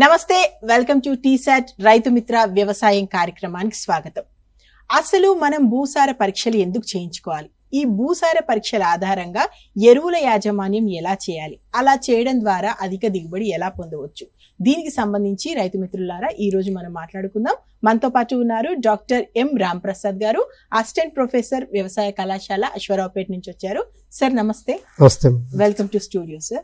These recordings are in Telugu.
నమస్తే, వెల్కమ్ టు టీసాట్ రైతు మిత్ర వ్యవసాయం కార్యక్రమానికి స్వాగతం. అసలు మనం భూసార పరీక్షలు ఎందుకు చేయించుకోవాలి? ఈ భూసార పరీక్షల ఆధారంగా ఎరువుల యాజమాన్యం ఎలా చేయాలి? అలా చేయడం ద్వారా అధిక దిగుబడి ఎలా పొందవచ్చు? దీనికి సంబంధించి రైతు మిత్రులారా ఈ రోజు మనం మాట్లాడుకుందాం. మనతో పాటు ఉన్నారు డాక్టర్ ఎం రాంప్రసాద్ గారు, అసిస్టెంట్ ప్రొఫెసర్ వ్యవసాయ కళాశాల అశ్వరావుపేట నుంచి వచ్చారు. సార్ నమస్తే. Welcome to studio sir.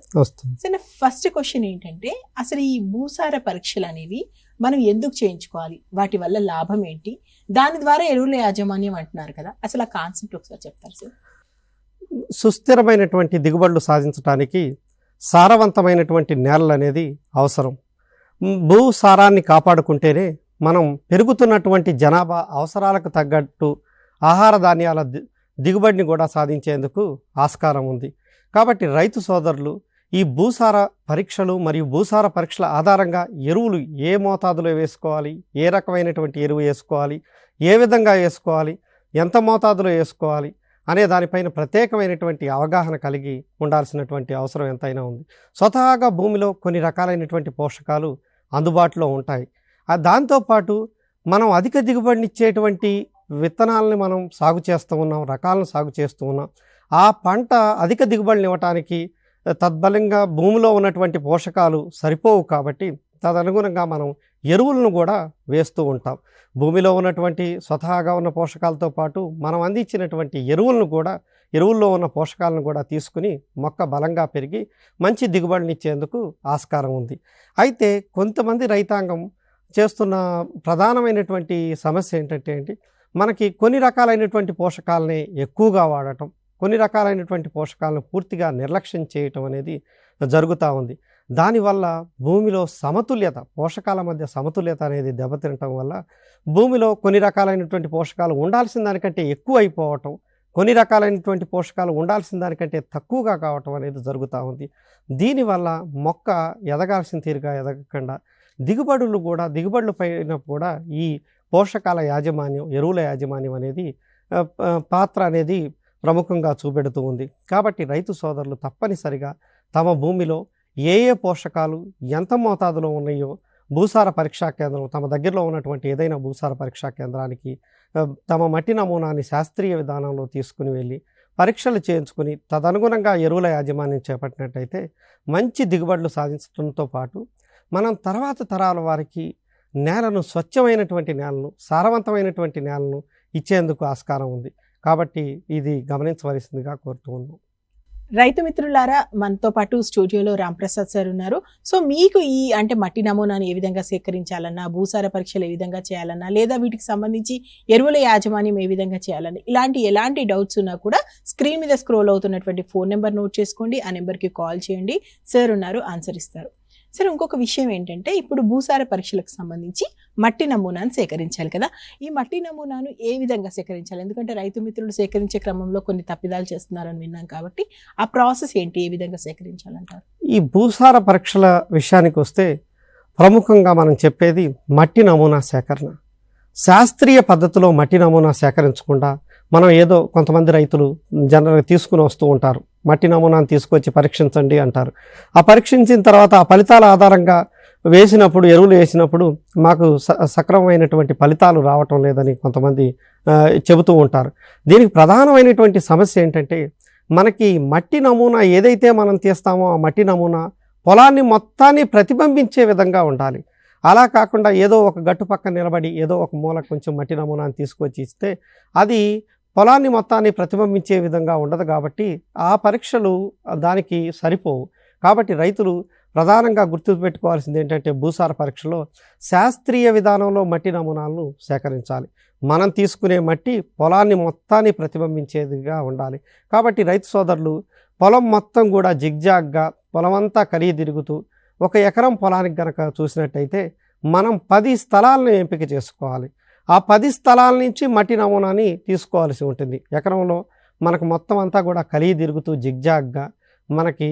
Sir నా ఫస్ట్ క్వశ్చన్ ఏంటంటే, అసలు ఈ భూసార పరీక్షలు అనేవి మనం ఎందుకు చేయించుకోవాలి? వాటి వల్ల లాభం ఏంటి? దాని ద్వారా ఎరువుల యాజమాన్యం అంటున్నారు కదా, అసలు ఆ కాన్సెప్ట్ ఒకసారి చెప్తారు సార్? సుస్థిరమైనటువంటి దిగుబడులు సాధించడానికి సారవంతమైనటువంటి నేలలు అనేది అవసరం. భూసారాన్ని కాపాడుకుంటేనే మనం పెరుగుతున్నటువంటి జనాభా అవసరాలకు తగ్గట్టు ఆహార ధాన్యాల దిగుబడిని కూడా సాధించేందుకు ఆస్కారం ఉంది. కాబట్టి రైతు సోదరులు ఈ భూసార పరీక్షలు మరియు భూసార పరీక్షల ఆధారంగా ఎరువులు ఏ మోతాదులో వేసుకోవాలి, ఏ రకమైనటువంటి ఎరువు వేసుకోవాలి, ఏ విధంగా వేసుకోవాలి, ఎంత మోతాదులో వేసుకోవాలి అనే దానిపైన ప్రత్యేకమైనటువంటి అవగాహన కలిగి ఉండాల్సినటువంటి అవసరం ఎంతైనా ఉంది. స్వతహాగా భూమిలో కొన్ని రకాలైనటువంటి పోషకాలు అందుబాటులో ఉంటాయి. దాంతోపాటు మనం అధిక దిగుబడినిచ్చేటువంటి విత్తనాలని మనం సాగు చేస్తూ ఉన్నాం, రకాలను సాగు చేస్తూ ఉన్నాం. ఆ పంట అధిక దిగుబడిని ఇవ్వటానికి తద్బలంగా భూమిలో ఉన్నటువంటి పోషకాలు సరిపోవు. కాబట్టి తదనుగుణంగా మనం ఎరువులను కూడా వేస్తూ ఉంటాం. భూమిలో ఉన్నటువంటి స్వతహాగా ఉన్న పోషకాలతో పాటు మనం అందించినటువంటి ఎరువుల్లో ఉన్న పోషకాలను కూడా తీసుకుని మొక్క బలంగా పెరిగి మంచి దిగుబడినిచ్చేందుకు ఆస్కారం ఉంది. అయితే కొంతమంది రైతాంగం చేస్తున్న ప్రధానమైనటువంటి సమస్య ఏంటంటే మనకి కొన్ని రకాలైనటువంటి పోషకాలని ఎక్కువగా వాడటం, కొన్ని రకాలైనటువంటి పోషకాలను పూర్తిగా నిర్లక్ష్యం చేయటం అనేది జరుగుతూ ఉంది. దానివల్ల భూమిలో సమతుల్యత, పోషకాల మధ్య సమతుల్యత అనేది దెబ్బతినటం వల్ల భూమిలో కొన్ని రకాలైనటువంటి పోషకాలు ఉండాల్సిన దానికంటే ఎక్కువ అయిపోవటం, కొన్ని రకాలైనటువంటి పోషకాలు ఉండాల్సిన దానికంటే తక్కువగా కావటం అనేది జరుగుతూ ఉంది. దీనివల్ల మొక్క ఎదగాల్సిన తీరుగా ఎదగకుండా దిగుబడుల పైన కూడా ఈ పోషకాల యాజమాన్యం, ఎరువుల యాజమాన్యం అనేది పాత్ర అనేది ప్రముఖంగా చూపెడుతూ ఉంది. కాబట్టి రైతు సోదరులు తప్పనిసరిగా తమ భూమిలో ఏ పోషకాలు ఎంత మోతాదులో ఉన్నాయో భూసార పరీక్షా కేంద్రం, తమ దగ్గరలో ఉన్నటువంటి ఏదైనా భూసార పరీక్షా కేంద్రానికి తమ మట్టి నమూనాన్ని శాస్త్రీయ విధానంలో తీసుకుని వెళ్ళి పరీక్షలు చేయించుకుని తదనుగుణంగా ఎరువుల యాజమాన్యం చేపట్టినట్టయితే మంచి దిగుబడులు సాధించడంతో పాటు మనం తర్వాత తరాల వారికి నేలను, స్వచ్ఛమైనటువంటి నేలను, సారవంతమైనటువంటి నేలను ఇచ్చేందుకు ఆస్కారం ఉంది. కాబట్టి ఇది గమనించవలసిందిగా కోరుతూ ఉన్నాం. రైతు మిత్రులారా, మనతో పాటు స్టూడియోలో రాంప్రసాద్ సార్ ఉన్నారు. సో మీకు ఈ మట్టి నమూనాను ఏ విధంగా సేకరించాలన్నా, భూసార పరీక్షలు ఏ విధంగా చేయాలన్నా, లేదా వీటికి సంబంధించి ఎరువుల యాజమాన్యం ఏ విధంగా చేయాలన్నా, ఎలాంటి డౌట్స్ ఉన్నా కూడా స్క్రీన్ మీద స్క్రోల్ అవుతున్నటువంటి ఫోన్ నెంబర్ నోట్ చేసుకోండి. ఆ నెంబర్కి కాల్ చేయండి. సార్ ఉన్నారు, ఆన్సర్ ఇస్తారు. సరే, ఇంకొక విషయం ఏంటంటే, ఇప్పుడు భూసార పరీక్షలకు సంబంధించి మట్టి నమూనాను సేకరించాలి కదా. ఈ మట్టి నమూనాను ఏ విధంగా సేకరించాలి? ఎందుకంటే రైతు మిత్రులు సేకరించే క్రమంలో కొన్ని తప్పిదాలు చేస్తున్నారని విన్నాం. కాబట్టి ఆ ప్రాసెస్ ఏంటి, ఏ విధంగా సేకరించాలంటారు? ఈ భూసార పరీక్షల విషయానికి వస్తే ప్రముఖంగా మనం చెప్పేది మట్టి నమూనా సేకరణ. శాస్త్రీయ పద్ధతిలో మట్టి నమూనా సేకరించకుండా మనం ఏదో కొంతమంది రైతులు జనరల్గా తీసుకుని వస్తూ ఉంటారు. మట్టి నమూనాను తీసుకొచ్చి పరీక్షించండి అంటారు. ఆ పరీక్షించిన తర్వాత ఆ ఫలితాల ఆధారంగా ఎరువులు వేసినప్పుడు మాకు సక్రమమైనటువంటి ఫలితాలు రావటం లేదని కొంతమంది చెబుతూ ఉంటారు. దీనికి ప్రధానమైనటువంటి సమస్య ఏంటంటే, మనకి మట్టి నమూనా ఏదైతే మనం తీస్తామో ఆ మట్టి నమూనా పొలాన్ని మొత్తాన్ని ప్రతిబింబించే విధంగా ఉండాలి. అలా కాకుండా ఏదో ఒక గట్టు పక్కన నిలబడి ఏదో ఒక మూల కొంచెం మట్టి నమూనాను తీసుకొచ్చి ఇస్తే అది పొలాన్ని మొత్తాన్ని ప్రతిబింబించే విధంగా ఉండదు. కాబట్టి ఆ పరీక్షలు దానికి సరిపోవు. కాబట్టి రైతులు ప్రధానంగా గుర్తుపెట్టుకోవాల్సింది ఏంటంటే, భూసార పరీక్షలో శాస్త్రీయ విధానంలో మట్టి నమూనాలను సేకరించాలి. మనం తీసుకునే మట్టి పొలాన్ని మొత్తాన్ని ప్రతిబింబించేదిగా ఉండాలి. కాబట్టి రైతు సోదరులు పొలం మొత్తం కూడా జిగ్జాగ్గా పొలమంతా కలిగి తిరుగుతూ, 1 ఎకరం పొలానికి గనక చూసినట్టయితే మనం 10 స్థలాలను ఎంపిక చేసుకోవాలి. ఆ 10 స్థలాల నుంచి మట్టి నమూనాని తీసుకోవాల్సి ఉంటుంది. ఎకరంలో మనకు మొత్తం అంతా కూడా కలిగి తిరుగుతూ జిగ్జాగ్గా మనకి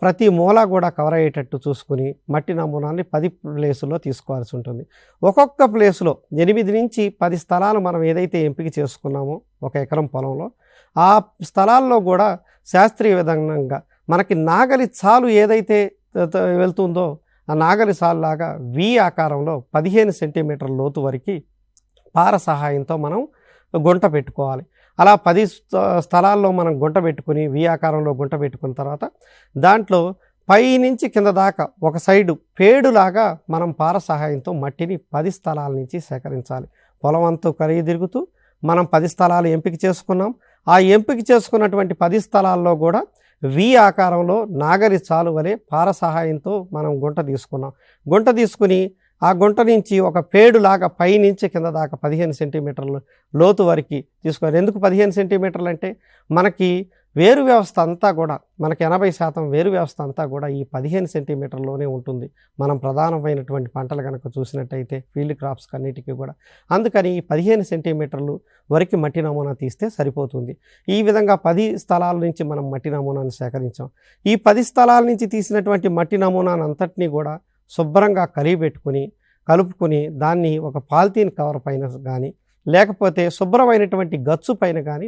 ప్రతి మూల కూడా కవర్ అయ్యేటట్టు చూసుకుని మట్టి నమూనాన్ని 10 ప్లేసుల్లో తీసుకోవాల్సి ఉంటుంది. ఒక్కొక్క ప్లేసులో 8 నుంచి 10 స్థలాలు మనం ఏదైతే ఎంపిక చేసుకున్నామో 1 ఎకరం పొలంలో, ఆ స్థలాల్లో కూడా శాస్త్రీయ విధానంగా మనకి నాగలి చాలు ఏదైతే వెళ్తుందో ఆ నాగలి సాల్లాగా వి ఆకారంలో 15 సెంటీమీటర్ల లోతు వరకు పార సహాయంతో మనం గుంట పెట్టుకోవాలి. అలా 10 స్థలాల్లో మనం గుంట పెట్టుకుని వి ఆకారంలో గుంట పెట్టుకున్న తర్వాత దాంట్లో పై నుంచి కింద దాకా ఒక సైడు పేడులాగా మనం పార సహాయంతో మట్టిని 10 స్థలాల నుంచి సేకరించాలి. పొలం అంతా కలిగి తిరుగుతూ మనం 10 స్థలాలు ఎంపిక చేసుకున్నాం. ఆ ఎంపిక చేసుకున్నటువంటి 10 స్థలాల్లో కూడా వి ఆకారంలో నాగలి చాలు వలె పార సహాయంతో మనం గుంట తీసుకున్నాం. గుంట తీసుకుని ఆ గుంట నుంచి ఒక పేడులాగా పై నుంచి కింద దాకా 15 సెంటీమీటర్ల లోతు వరకు తీసుకోవాలి. ఎందుకు 15 సెంటీమీటర్లు అంటే మనకి వేరు వ్యవస్థ అంతా కూడా మనకి 80% వేరు వ్యవస్థ అంతా కూడా ఈ 15 సెంటీమీటర్లోనే ఉంటుంది. మనం ప్రధానమైనటువంటి పంటలు కనుక చూసినట్టయితే ఫీల్డ్ క్రాప్స్ అన్నిటికీ కూడా. అందుకని ఈ 15 సెంటీమీటర్లు వరకు మట్టి నమూనా తీస్తే సరిపోతుంది. ఈ విధంగా 10 స్థలాల నుంచి మనం మట్టి నమూనాను సేకరించాం. ఈ 10 స్థలాల నుంచి తీసినటువంటి మట్టి నమూనాను అంతటినీ కూడా శుభ్రంగా కలుపుకుని దాన్ని ఒక పాలిథీన్ కవర్ పైన కానీ లేకపోతే శుభ్రమైనటువంటి గచ్చు పైన కానీ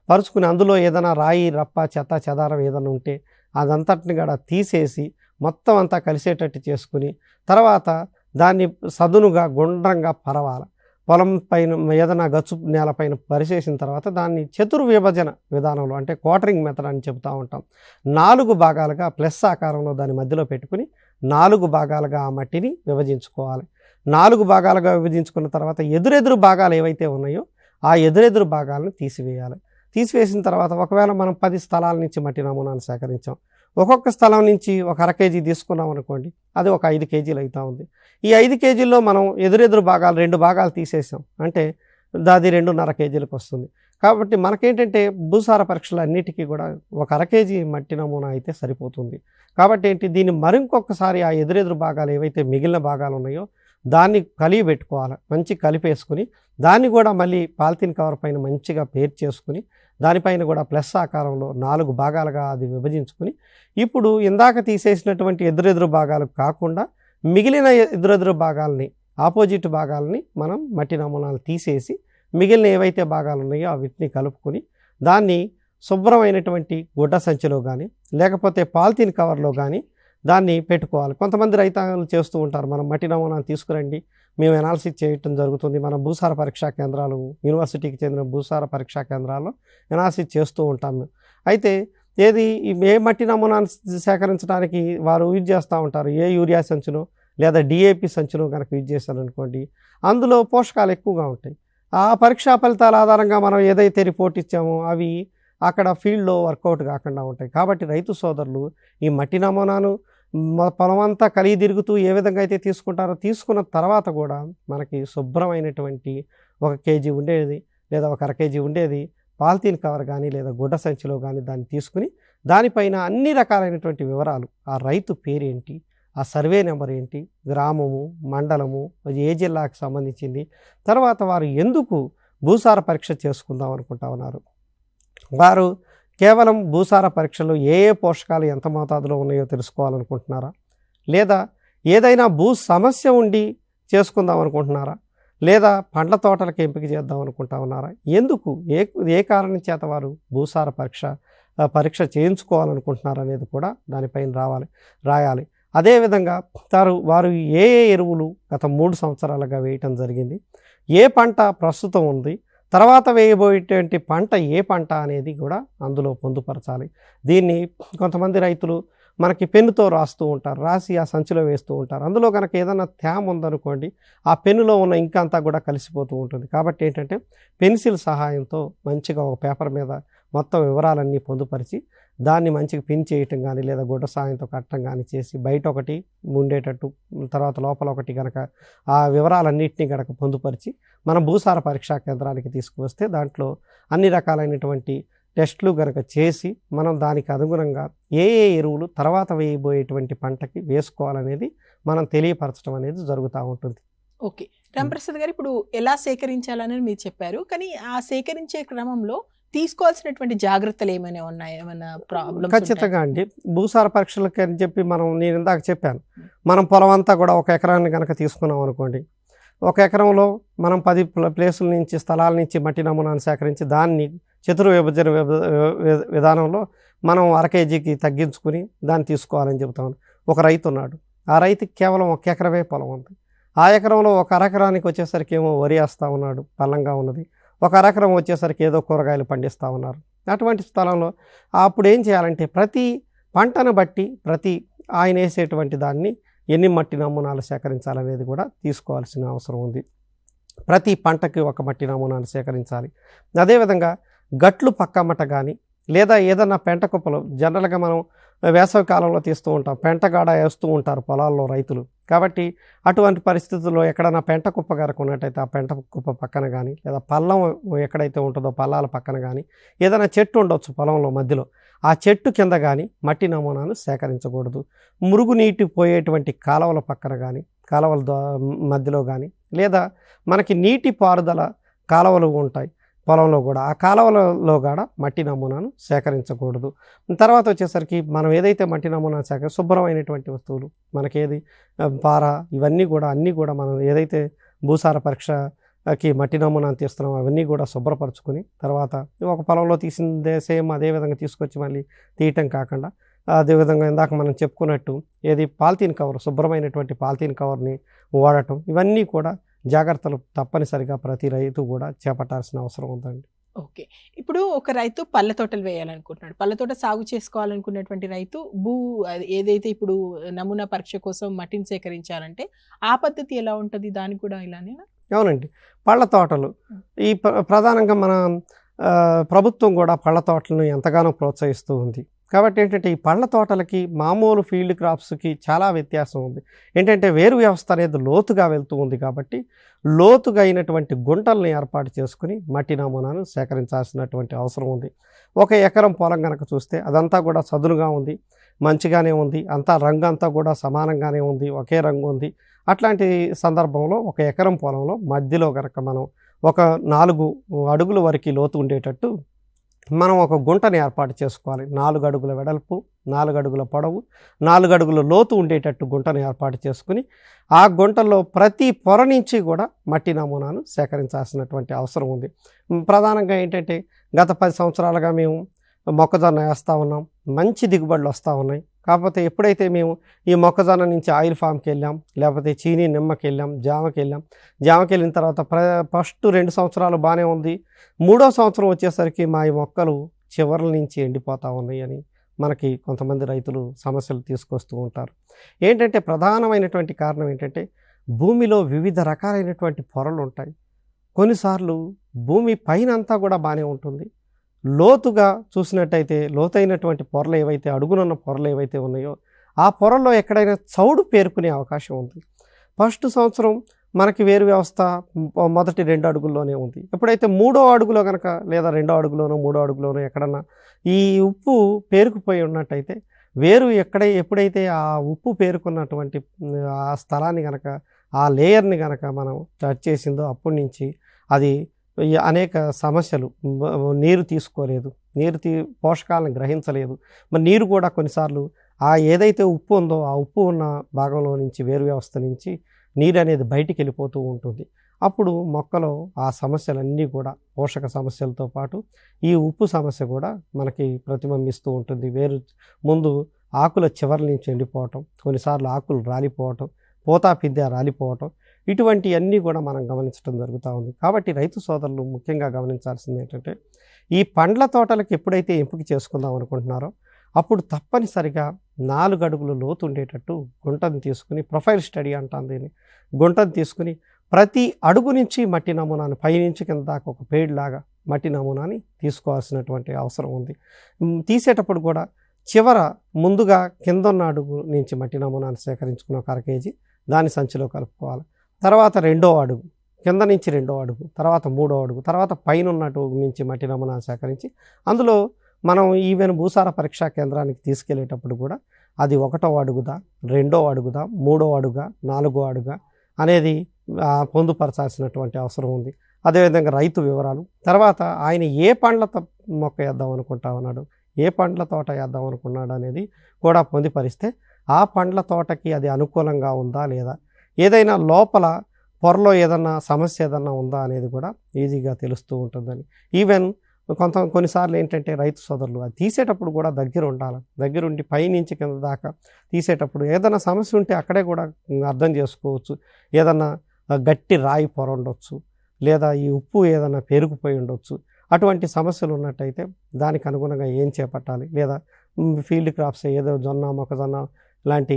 పరుచుకుని అందులో ఏదైనా రాయి రప్ప చెత్త చెదారం ఏదైనా ఉంటే అదంతటిని కూడా తీసేసి మొత్తం అంతా కలిసేటట్టు చేసుకుని తర్వాత దాన్ని సదునుగా గుండ్రంగా పరవాలి. పొలం పైన ఏదైనా గచ్చు నేలపైన పరిచేసిన తర్వాత దాన్ని చతుర్విభజన విధానంలో అంటే క్వార్టరింగ్ మెథడ్ అని చెబుతూ ఉంటాం. 4 భాగాలుగా ప్లస్ ఆకారంలో దాని మధ్యలో పెట్టుకుని 4 భాగాలుగా ఆ మట్టిని విభజించుకోవాలి. 4 భాగాలుగా విభజించుకున్న తర్వాత ఎదురెదురు భాగాలు ఏవైతే ఉన్నాయో ఆ ఎదురెదురు భాగాలను తీసివేసిన తర్వాత ఒకవేళ మనం 10 స్థలాల నుంచి మట్టి నమూనాను సేకరించాం. ఒక్కొక్క స్థలం నుంచి ఒక 1/2 కేజీ తీసుకున్నాం అనుకోండి, అది ఒక 5 కేజీలు అవుతూ ఉంది. ఈ 5 కేజీల్లో మనం ఎదురెదురు భాగాలు 2 భాగాలు తీసేసాం అంటే అది 2.5 కేజీలకు వస్తుంది. కాబట్టి మనకేంటంటే భూసార పరీక్షలు అన్నిటికీ కూడా ఒక 1/2 కేజీ మట్టి నమూనా అయితే సరిపోతుంది. కాబట్టి దీన్ని మరింకొకసారి ఆ ఎదురెదురు భాగాలు ఏవైతే మిగిలిన భాగాలు ఉన్నాయో దాన్ని పెట్టుకోవాలి. మంచి కలిపేసుకుని దాన్ని కూడా మళ్ళీ పాలిథీన్ కవర్ పైన మంచిగా పేర్ చేసుకుని దానిపైన కూడా ప్లస్ ఆకారంలో 4 భాగాలుగా అది విభజించుకుని ఇప్పుడు ఇందాక తీసేసినటువంటి ఎదురెదురు భాగాలు కాకుండా మిగిలిన ఎదురెదురు భాగాలని ఆపోజిట్ భాగాలని మనం మట్టి నమూనాలు తీసేసి మిగిలిన ఏవైతే భాగాలు ఉన్నాయో వీటిని కలుపుకొని దాన్ని శుభ్రమైనటువంటి గుడ్డ సంచిలో కానీ లేకపోతే పాలిథీన్ కవర్లో కానీ దాన్ని పెట్టుకోవాలి. కొంతమంది రైతాంగాలు చేస్తూ ఉంటారు, మనం మట్టి నమూనాను తీసుకురండి మేము ఎనాలిసిస్ చేయటం జరుగుతుంది. మన భూసార పరీక్షా కేంద్రాలు యూనివర్సిటీకి చెందిన భూసార పరీక్షా కేంద్రాల్లో ఎనాలిసిస్ చేస్తూ ఉంటాం. అయితే ఏ మట్టి నమూనాను సేకరించడానికి వారు యూజ్ చేస్తూ ఉంటారు, ఏ యూరియా సంచును లేదా డిఏపి సంచును కనుక యూజ్ చేశారనుకోండి అందులో పోషకాలు ఎక్కువగా ఉంటాయి. ఆ పరీక్షా ఫలితాల ఆధారంగా మనం ఏదైతే రిపోర్ట్ ఇచ్చామో అవి అక్కడ ఫీల్డ్లో వర్కౌట్ కాకుండా ఉంటాయి. కాబట్టి రైతు సోదరులు ఈ మట్టి నమూనాను పొలమంతా కలిగి తిరుగుతూ ఏ విధంగా అయితే తీసుకుంటారో తీసుకున్న తర్వాత కూడా మనకి శుభ్రమైనటువంటి 1 కేజీ ఉండేది లేదా ఒక 1/2 కేజీ ఉండేది పాలిథీన్ కవర్ కానీ లేదా గుడ్డ సంచిలో కానీ దాన్ని తీసుకుని దానిపైన అన్ని రకాలైనటువంటి వివరాలు, ఆ రైతు పేరేంటి, ఆ సర్వే నెంబర్ ఏంటి, గ్రామము, మండలము, ఏ జిల్లాకు సంబంధించింది, తర్వాత వారు ఎందుకు భూసార పరీక్ష చేసుకుందాం అనుకుంటా ఉన్నారు, వారు కేవలం భూసార పరీక్షలో ఏ పోషకాలు ఎంత మోతాదులో ఉన్నాయో తెలుసుకోవాలనుకుంటున్నారా, లేదా ఏదైనా భూ సమస్య ఉండి చేసుకుందాం అనుకుంటున్నారా, లేదా పండ్ల తోటలకు ఎంపిక చేద్దాం అనుకుంటా ఉన్నారా, ఎందుకు ఏ కారణం చేత వారు భూసార పరీక్ష చేయించుకోవాలనుకుంటున్నారు అనేది కూడా దానిపైన రాయాలి. అదేవిధంగా వారు ఏ ఎరువులు గత 3 సంవత్సరాలుగా వేయటం జరిగింది, ఏ పంట ప్రస్తుతం ఉంది, తర్వాత వేయబోయేటువంటి పంట ఏ పంట అనేది కూడా అందులో పొందుపరచాలి. దీన్ని కొంతమంది రైతులు మనకి పెన్నుతో రాస్తూ ఉంటారు, రాసి ఆ సంచిలో వేస్తూ ఉంటారు. అందులో కనుక ఏదైనా తేమ ఉందనుకోండి ఆ పెన్నులో ఉన్న ఇంక్ అంతా కూడా కలిసిపోతూ ఉంటుంది. కాబట్టి ఏంటంటే పెన్సిల్ సహాయంతో మంచిగా ఒక పేపర్ మీద మొత్తం వివరాలన్నీ పొందుపరిచి దాన్ని మంచిగా పిన్ చేయటం కానీ లేదా గుడ్డ సహాయంతో కట్టడం కానీ చేసి బయట ఒకటి ఉండేటట్టు తర్వాత లోపల ఒకటి కనుక ఆ వివరాలన్నింటినీ కనుక పొందుపరిచి మనం భూసార పరీక్షా కేంద్రానికి తీసుకువస్తే దాంట్లో అన్ని రకాలైనటువంటి టెస్టులు కనుక చేసి మనం దానికి అనుగుణంగా ఏ ఎరువులు తర్వాత వేయబోయేటువంటి పంటకి వేసుకోవాలనేది మనం తెలియపరచడం అనేది జరుగుతూ ఉంటుంది. ఓకే రాంప్రసాద్ గారు, ఇప్పుడు ఎలా సేకరించాలని మీరు చెప్పారు, కానీ ఆ సేకరించే క్రమంలో తీసుకోవాల్సినటువంటి జాగ్రత్తలు ఏమైనా ఉన్నాయా, ఏమైనా ప్రాబ్లమ్స్? ఖచ్చితంగా అండి. భూసార పరీక్షలకి అని చెప్పి నేను ఇందాక చెప్పాను, మనం పొలం అంతా కూడా 1 ఎకరాన్ని కనుక తీసుకున్నాం అనుకోండి, 1 ఎకరంలో మనం 10 ప్లేసుల నుంచి స్థలాల నుంచి మట్టి నమూనాను సేకరించి దాన్ని చతుర్విభజన విధానంలో మనం 1/2 కేజీకి తగ్గించుకుని దాన్ని తీసుకోవాలని చెబుతాం. ఒక రైతు ఉన్నాడు, ఆ రైతుకి కేవలం 1 ఎకరమే పొలం ఉంది. ఆ ఎకరంలో ఒక అరెకరానికి వచ్చేసరికి ఏమో వరి వేస్తూ ఉన్నాడు, పల్లంగా ఉన్నది. ఒక అరెకరం వచ్చేసరికి ఏదో కూరగాయలు పండిస్తూ ఉన్నారు. అటువంటి స్థలంలో అప్పుడు ఏం చేయాలంటే ప్రతి పంటను బట్టి ఆయన వేసేటువంటి దాన్ని ఎన్ని మట్టి నమూనాలు సేకరించాలనేది కూడా తీసుకోవాల్సిన అవసరం ఉంది. ప్రతి పంటకి ఒక మట్టి నమూనాను సేకరించాలి. అదేవిధంగా గట్లు పక్కమట కానీ లేదా ఏదన్నా పెంట కుప్పలు జనరల్గా మనం వేసవి కాలంలో తీస్తూ ఉంటాం, పెంటగాడ వేస్తూ ఉంటారు పొలాల్లో రైతులు. కాబట్టి అటువంటి పరిస్థితుల్లో ఎక్కడైనా పెంట కుప్ప కనుక ఉన్నట్టయితే ఆ పెంట కుప్ప పక్కన కానీ లేదా పల్లం ఎక్కడైతే ఉంటుందో పల్లాల పక్కన కానీ ఏదైనా చెట్టు ఉండొచ్చు పొలంలో మధ్యలో, ఆ చెట్టు కింద కానీ మట్టి నమూనాను సేకరించకూడదు. మురుగునీటి పోయేటువంటి కాలువల పక్కన కానీ కాలువల మధ్యలో కానీ లేదా మనకి నీటి పారుదల కాలువలు ఉంటాయి పొలంలో కూడా, ఆ కాలువలలో కూడా మట్టి నమూనాను సేకరించకూడదు. తర్వాత వచ్చేసరికి మనం ఏదైతే మట్టి నమూనా శుభ్రమైనటువంటి వస్తువులు మనకేది పార ఇవన్నీ కూడా అన్నీ కూడా మనం ఏదైతే భూసార పరీక్షకి మట్టి నమూనాను తీస్తున్నామో అవన్నీ కూడా శుభ్రపరచుకుని తర్వాత ఒక పొలంలో తీసిందే సేమ్ అదేవిధంగా తీసుకొచ్చి మళ్ళీ తీయటం కాకుండా అదేవిధంగా ఇందాక మనం చెప్పుకున్నట్టు ఏది పాలిథీన్ కవర్, శుభ్రమైనటువంటి పాలిథీన్ కవర్ని వాడటం, ఇవన్నీ కూడా జాగ్రత్తలు తప్పనిసరిగా ప్రతి రైతు కూడా చేపట్టాల్సిన అవసరం ఉందండి. ఓకే. ఇప్పుడు ఒక రైతు పళ్ళ తోటలు వేయాలనుకుంటున్నాడు. పళ్ళ తోట సాగు చేసుకోవాలనుకున్నటువంటి రైతు ఏదైతే ఇప్పుడు నమూనా పరీక్ష కోసం మట్టిని సేకరించాలంటే ఆ పద్ధతి ఎలా ఉంటుంది? దానికి కూడా ఇలానే? అవునండి. పళ్ళ తోటలు ఈ ప్రధానంగా మన ప్రభుత్వం కూడా పళ్ళ తోటలను ఎంతగానో ప్రోత్సహిస్తూ ఉంది. కాబట్టి ఏంటంటే ఈ పళ్ళ తోటలకి మామూలు ఫీల్డ్ క్రాప్స్కి చాలా వ్యత్యాసం ఉంది. ఏంటంటే వేరు వ్యవస్థ అనేది లోతుగా వెళ్తూ ఉంది కాబట్టి లోతుగా అయినటువంటి గుంటల్ని ఏర్పాటు చేసుకుని మట్టి నమూనాను సేకరించాల్సినటువంటి అవసరం ఉంది. 1 ఎకరం పొలం కనుక చూస్తే అదంతా కూడా చదునుగా ఉంది, మంచిగానే ఉంది, అంతా రంగు అంతా కూడా సమానంగానే ఉంది, ఒకే రంగు ఉంది. అట్లాంటి సందర్భంలో 1 ఎకరం పొలంలో మధ్యలో కనుక మనం ఒక 4 అడుగుల వరకు లోతు ఉండేటట్టు మనం ఒక గుంటని ఏర్పాటు చేసుకోవాలి. 4 అడుగుల వెడల్పు, 4 అడుగుల పొడవు, 4 అడుగుల లోతు ఉండేటట్టు గుంటను ఏర్పాటు చేసుకుని ఆ గుంటలో ప్రతి పొర నుంచి కూడా మట్టి నమూనాను సేకరించాల్సినటువంటి అవసరం ఉంది. ప్రధానంగా ఏంటంటే గత 10 సంవత్సరాలుగా మేము మొక్కజొన్న వేస్తూ ఉన్నాం, మంచి దిగుబడులు వస్తూ ఉన్నాయి. కాకపోతే ఎప్పుడైతే మేము ఈ మొక్కజొన్న నుంచి ఆయిల్ ఫామ్కి వెళ్ళాం, లేకపోతే చీనీ నిమ్మకి వెళ్ళాం, జామకి వెళ్ళిన తర్వాత ఫస్ట్ 2 సంవత్సరాలు బాగానే ఉంది. 3వ సంవత్సరం వచ్చేసరికి మా ఈ మొక్కలు చివర్ల నుంచి ఎండిపోతూ ఉన్నాయి అని మనకి కొంతమంది రైతులు సమస్యలు తీసుకొస్తూ ఉంటారు. ఏంటంటే ప్రధానమైనటువంటి కారణం ఏంటంటే భూమిలో వివిధ రకాలైనటువంటి పొరలు ఉంటాయి. కొన్నిసార్లు భూమి పైన అంతా కూడా బాగానే ఉంటుంది, లోతుగా చూసినట్టయితే లోతైనటువంటి పొరలు ఏవైతే అడుగునున్న పొరలు ఏవైతే ఉన్నాయో ఆ పొరల్లో ఎక్కడైనా చౌడు పేరుకునే అవకాశం ఉంది. ఫస్ట్ సంవత్సరం మనకి వేరు వ్యవస్థ మొదటి 2 అడుగుల్లోనే ఉంది. ఎప్పుడైతే 3వ అడుగులో కనుక లేదా 2వ అడుగులోనో 3వ అడుగులోనో ఎక్కడన్నా ఈ ఉప్పు పేరుకుపోయి ఉన్నట్టయితే వేరు ఎప్పుడైతే ఆ ఉప్పు పేరుకున్నటువంటి ఆ స్థలాన్ని కనుక ఆ లేయర్ని కనుక మనం టచ్ చేసిందో అప్పటి నుంచి అది అనేక సమస్యలు, నీరు తీసుకోలేదు, పోషకాలను గ్రహించలేదు. మరి నీరు కూడా కొన్నిసార్లు ఆ ఏదైతే ఉప్పు ఉందో ఆ ఉప్పు ఉన్న భాగంలో నుంచి వేరు వ్యవస్థ నుంచి నీరు అనేది బయటికి వెళ్ళిపోతూ ఉంటుంది. అప్పుడు మొక్కలో ఆ సమస్యలన్నీ కూడా పోషక సమస్యలతో పాటు ఈ ఉప్పు సమస్య కూడా మనకి ప్రతిబింబిస్తూ ఉంటుంది. ముందు ఆకుల చివరి నుంచి ఎండిపోవటం, కొన్నిసార్లు ఆకులు రాలిపోవటం, పోతా పిందె రాలిపోవటం, ఇటువంటివన్నీ కూడా మనం గమనించడం జరుగుతూ ఉంది. కాబట్టి రైతు సోదరులు ముఖ్యంగా గమనించాల్సింది ఏంటంటే ఈ పండ్ల తోటలకు ఎప్పుడైతే ఎంపిక చేసుకుందాం అనుకుంటున్నారో అప్పుడు తప్పనిసరిగా 4 అడుగులు లోతు ఉండేటట్టు గుంటను తీసుకుని, ప్రొఫైల్ స్టడీ అంటాం దీన్ని, గుంటను తీసుకుని ప్రతి అడుగు నుంచి మట్టి నమూనాను పైనుంచి కింద దాకా ఒక పేడ్ లాగా మట్టి నమూనాని తీసుకోవాల్సినటువంటి అవసరం ఉంది. తీసేటప్పుడు కూడా చివర ముందుగా కింద ఉన్న అడుగు నుంచి మట్టి నమూనాను సేకరించుకున్న 1/2 కేజీ దాని సంచిలో కలుపుకోవాలి. తర్వాత 2వ అడుగు, కింద నుంచి 2వ అడుగు, తర్వాత 3వ అడుగు, తర్వాత పైన ఉన్న అడుగు నుంచి మట్టి నమూనాను సేకరించి అందులో మనం ఈవెన్ భూసార పరీక్షా కేంద్రానికి తీసుకెళ్లేటప్పుడు కూడా అది 1వ అడుగుదా, 2వ అడుగుదా, 3వ అడుగా, 4వ అడుగా అనేది పొందుపరచాల్సినటువంటి అవసరం ఉంది. అదేవిధంగా రైతు వివరాలు, తర్వాత ఆయన ఏ పండ్ల మొక్క వేద్దాం అనుకుంటా ఉన్నాడు, ఏ పండ్ల తోట వేద్దాం అనుకున్నాడు అనేది కూడా పొందుపరిస్తే ఆ పండ్ల తోటకి అది అనుకూలంగా ఉందా లేదా, ఏదైనా లోపల పొరలో ఏదన్నా సమస్య ఏదన్నా ఉందా అనేది కూడా ఈజీగా తెలుస్తూ ఉంటుందని. ఈవెన్ కొన్నిసార్లు ఏంటంటే రైతు సోదరులు అది తీసేటప్పుడు కూడా దగ్గర ఉండాలి. దగ్గరుండి పైనుంచి కింద దాకా తీసేటప్పుడు ఏదైనా సమస్య ఉంటే అక్కడే కూడా అర్థం చేసుకోవచ్చు. ఏదన్నా గట్టి రాయి పొర ఉండొచ్చు, లేదా ఈ ఉప్పు ఏదైనా పేరుకుపోయి ఉండొచ్చు. అటువంటి సమస్యలు ఉన్నట్టయితే దానికి అనుగుణంగా ఏం చేపట్టాలి, లేదా ఫీల్డ్ క్రాప్స్ ఏదో జొన్న, మొక్కజొన్న లాంటి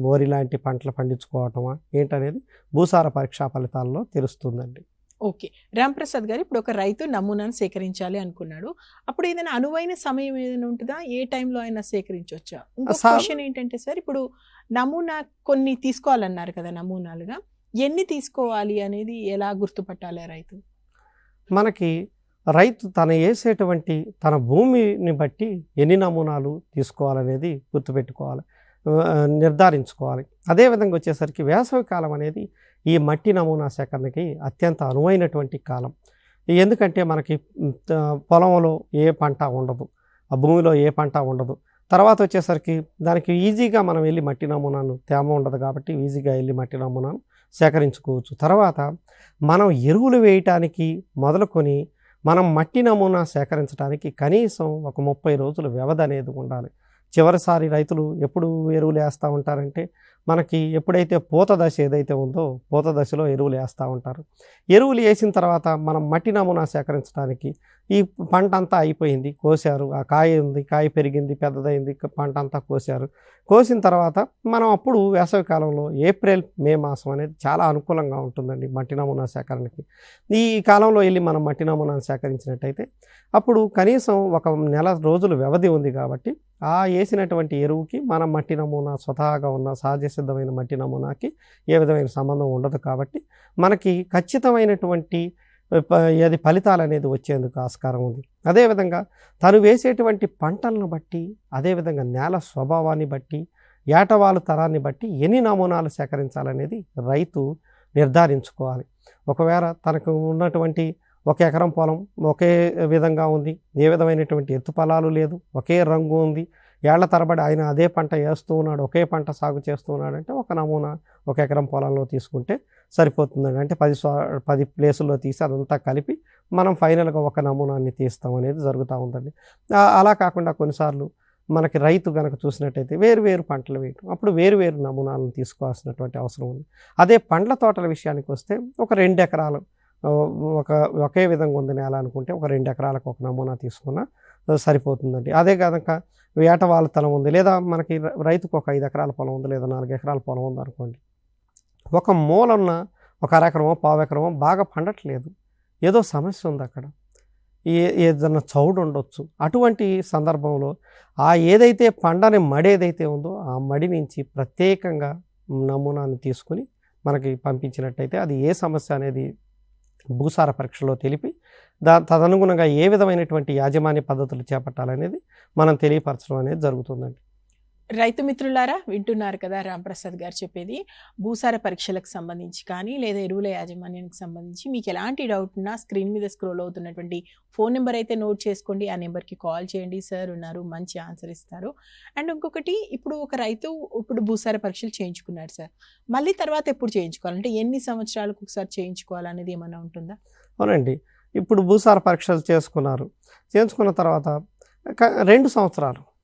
వరి లాంటి పంటలు పండించుకోవటమా ఏంటనేది భూసార పరీక్షా ఫలితాల్లో తెలుస్తుందండి. ఓకే. రాంప్రసాద్ గారు, ఇప్పుడు ఒక రైతు నమూనాను సేకరించాలి అనుకున్నాడు. అప్పుడు ఏదైనా అనువైన సమయం ఏదైనా ఉంటుందా? ఏ టైంలో అయినా సేకరించవచ్చా? ఇంకో క్వశ్చన్ ఏంటంటే సార్, ఇప్పుడు నమూనా కొన్ని తీసుకోవాలన్నారు కదా, నమూనాలుగా ఎన్ని తీసుకోవాలి అనేది ఎలా గుర్తుపట్టాలి రైతు? మనకి రైతు వేసేటువంటి తన భూమిని బట్టి ఎన్ని నమూనాలు తీసుకోవాలనేది గుర్తుపెట్టుకోవాలి, నిర్ధారించుకోవాలి. అదేవిధంగా వచ్చేసరికి వేసవి కాలం అనేది ఈ మట్టి నమూనా సేకరణకి అత్యంత అనువైనటువంటి కాలం. ఎందుకంటే మనకి పొలంలో ఏ పంట ఉండదు, ఆ భూమిలో ఏ పంట ఉండదు. తర్వాత వచ్చేసరికి దానికి ఈజీగా మనం వెళ్ళి మట్టి నమూనాను, తేమ ఉండదు కాబట్టి ఈజీగా వెళ్ళి మట్టి నమూనాను సేకరించుకోవచ్చు. తర్వాత మనం ఎరువులు వేయటానికి మొదలుకొని మనం మట్టి నమూనా సేకరించడానికి కనీసం ఒక 30 రోజుల వ్యవధి అనేది ఉండాలి. చివరిసారి రైతులు ఎప్పుడు ఎరువులు వేస్తూ ఉంటారంటే, మనకి ఎప్పుడైతే పూత దశ ఏదైతే ఉందో పూత దశలో ఎరువులు వేస్తూ ఉంటారు. ఎరువులు వేసిన తర్వాత మనం మట్టి నమూనా సేకరించడానికి ఈ పంట అంతా అయిపోయింది, కోసారు, ఆ కాయ ఉంది, కాయ పెరిగింది, పెద్దదైంది, పంట అంతా కోసారు. కోసిన తర్వాత మనం అప్పుడు వేసవి కాలంలో ఏప్రిల్, మే మాసం అనేది చాలా అనుకూలంగా ఉంటుందండి మట్టి నమూనా సేకరణకి. ఈ కాలంలో వెళ్ళి మనం మట్టి నమూనాను సేకరించినట్టయితే అప్పుడు కనీసం ఒక నెల రోజులు వ్యవధి ఉంది కాబట్టి ఆ వేసినటువంటి ఎరువుకి మనం మట్టి నమూనా స్వతహాగా ఉన్న సహజ సిద్ధమైన మట్టి నమూనాకి ఏ విధమైన సంబంధం ఉండదు. కాబట్టి మనకి ఖచ్చితమైనటువంటి అది ఫలితాలు అనేది వచ్చేందుకు ఆస్కారం ఉంది. అదేవిధంగా తను వేసేటువంటి పంటలను బట్టి, అదేవిధంగా నేల స్వభావాన్ని బట్టి, ఏటవాలు తరాన్ని బట్టి ఎన్ని నమూనాలు సేకరించాలనేది రైతు నిర్ధారించుకోవాలి. ఒకవేళ తనకు ఉన్నటువంటి 1 ఎకరం పొలం ఒకే విధంగా ఉంది, ఏ విధమైనటువంటి ఎత్తు పొలాలు లేదు, ఒకే రంగు ఉంది, ఏళ్ల తరబడి ఆయన అదే పంట వేస్తూ ఉన్నాడు, ఒకే పంట సాగు చేస్తూ ఉన్నాడంటే ఒక నమూనా 1 ఎకరం పొలంలో తీసుకుంటే సరిపోతుందండి. అంటే 10 ప్లేసుల్లో తీసి అదంతా కలిపి మనం ఫైనల్గా ఒక నమూనాన్ని తీస్తాం అనేది జరుగుతూ ఉందండి. అలా కాకుండా కొన్నిసార్లు మనకి రైతు కనుక చూసినట్టయితే వేరు పంటలు వేయటం, అప్పుడు వేరు నమూనాలను తీసుకోవాల్సినటువంటి అవసరం ఉంది. అదే పండ్ల తోటల విషయానికి వస్తే ఒక 2 ఎకరాలు ఒకే విధంగా ఉంది నేల అనుకుంటే ఒక 2 ఎకరాలకు ఒక నమూనా తీసుకున్నా సరిపోతుందండి. అదే కనుక ఏటవాళ్ళ తలం ఉంది, లేదా మనకి రైతుకు ఒక 5 ఎకరాల పొలం ఉంది, లేదా 4 ఎకరాల పొలం ఉంది అనుకోండి, ఒక మూలన్న ఒక అరెకరమో పావు ఎకరమో బాగా పండట్లేదు, ఏదో సమస్య ఉంది అక్కడ, ఏదన్నా చౌడు ఉండొచ్చు. అటువంటి సందర్భంలో ఏదైతే పండని మడి ఏదైతే ఉందో ఆ మడి నుంచి ప్రత్యేకంగా నమూనాను తీసుకుని మనకి పంపించినట్టయితే అది ఏ సమస్య అనేది భూసార పరీక్షలో తెలిపి తదనుగుణంగా ఏ విధమైనటువంటి యాజమాన్య పద్ధతులు చేపట్టాలనేది మనం తెలియపరచడం అనేది జరుగుతుందండి. రైతు మిత్రులారా, వింటున్నారు కదా రాంప్రసాద్ గారు చెప్పేది. భూసార పరీక్షలకు సంబంధించి కానీ, లేదా ఎరువుల యాజమాన్యానికి సంబంధించి మీకు ఎలాంటి డౌట్ ఉన్నా స్క్రీన్ మీద స్క్రోల్ అవుతున్నటువంటి ఫోన్ నెంబర్ అయితే నోట్ చేసుకోండి. ఆ నెంబర్కి కాల్ చేయండి, సార్ ఉన్నారు, మంచి ఆన్సర్ ఇస్తారు. అండ్ ఇంకొకటి, ఇప్పుడు ఒక రైతు భూసార పరీక్షలు చేయించుకున్నాడు సార్, మళ్ళీ తర్వాత ఎప్పుడు చేయించుకోవాలంటే ఎన్ని సంవత్సరాలకు ఒకసారి చేయించుకోవాలనేది ఏమైనా ఉంటుందా? అవునండి, ఇప్పుడు భూసార పరీక్షలు చేసుకున్న తర్వాత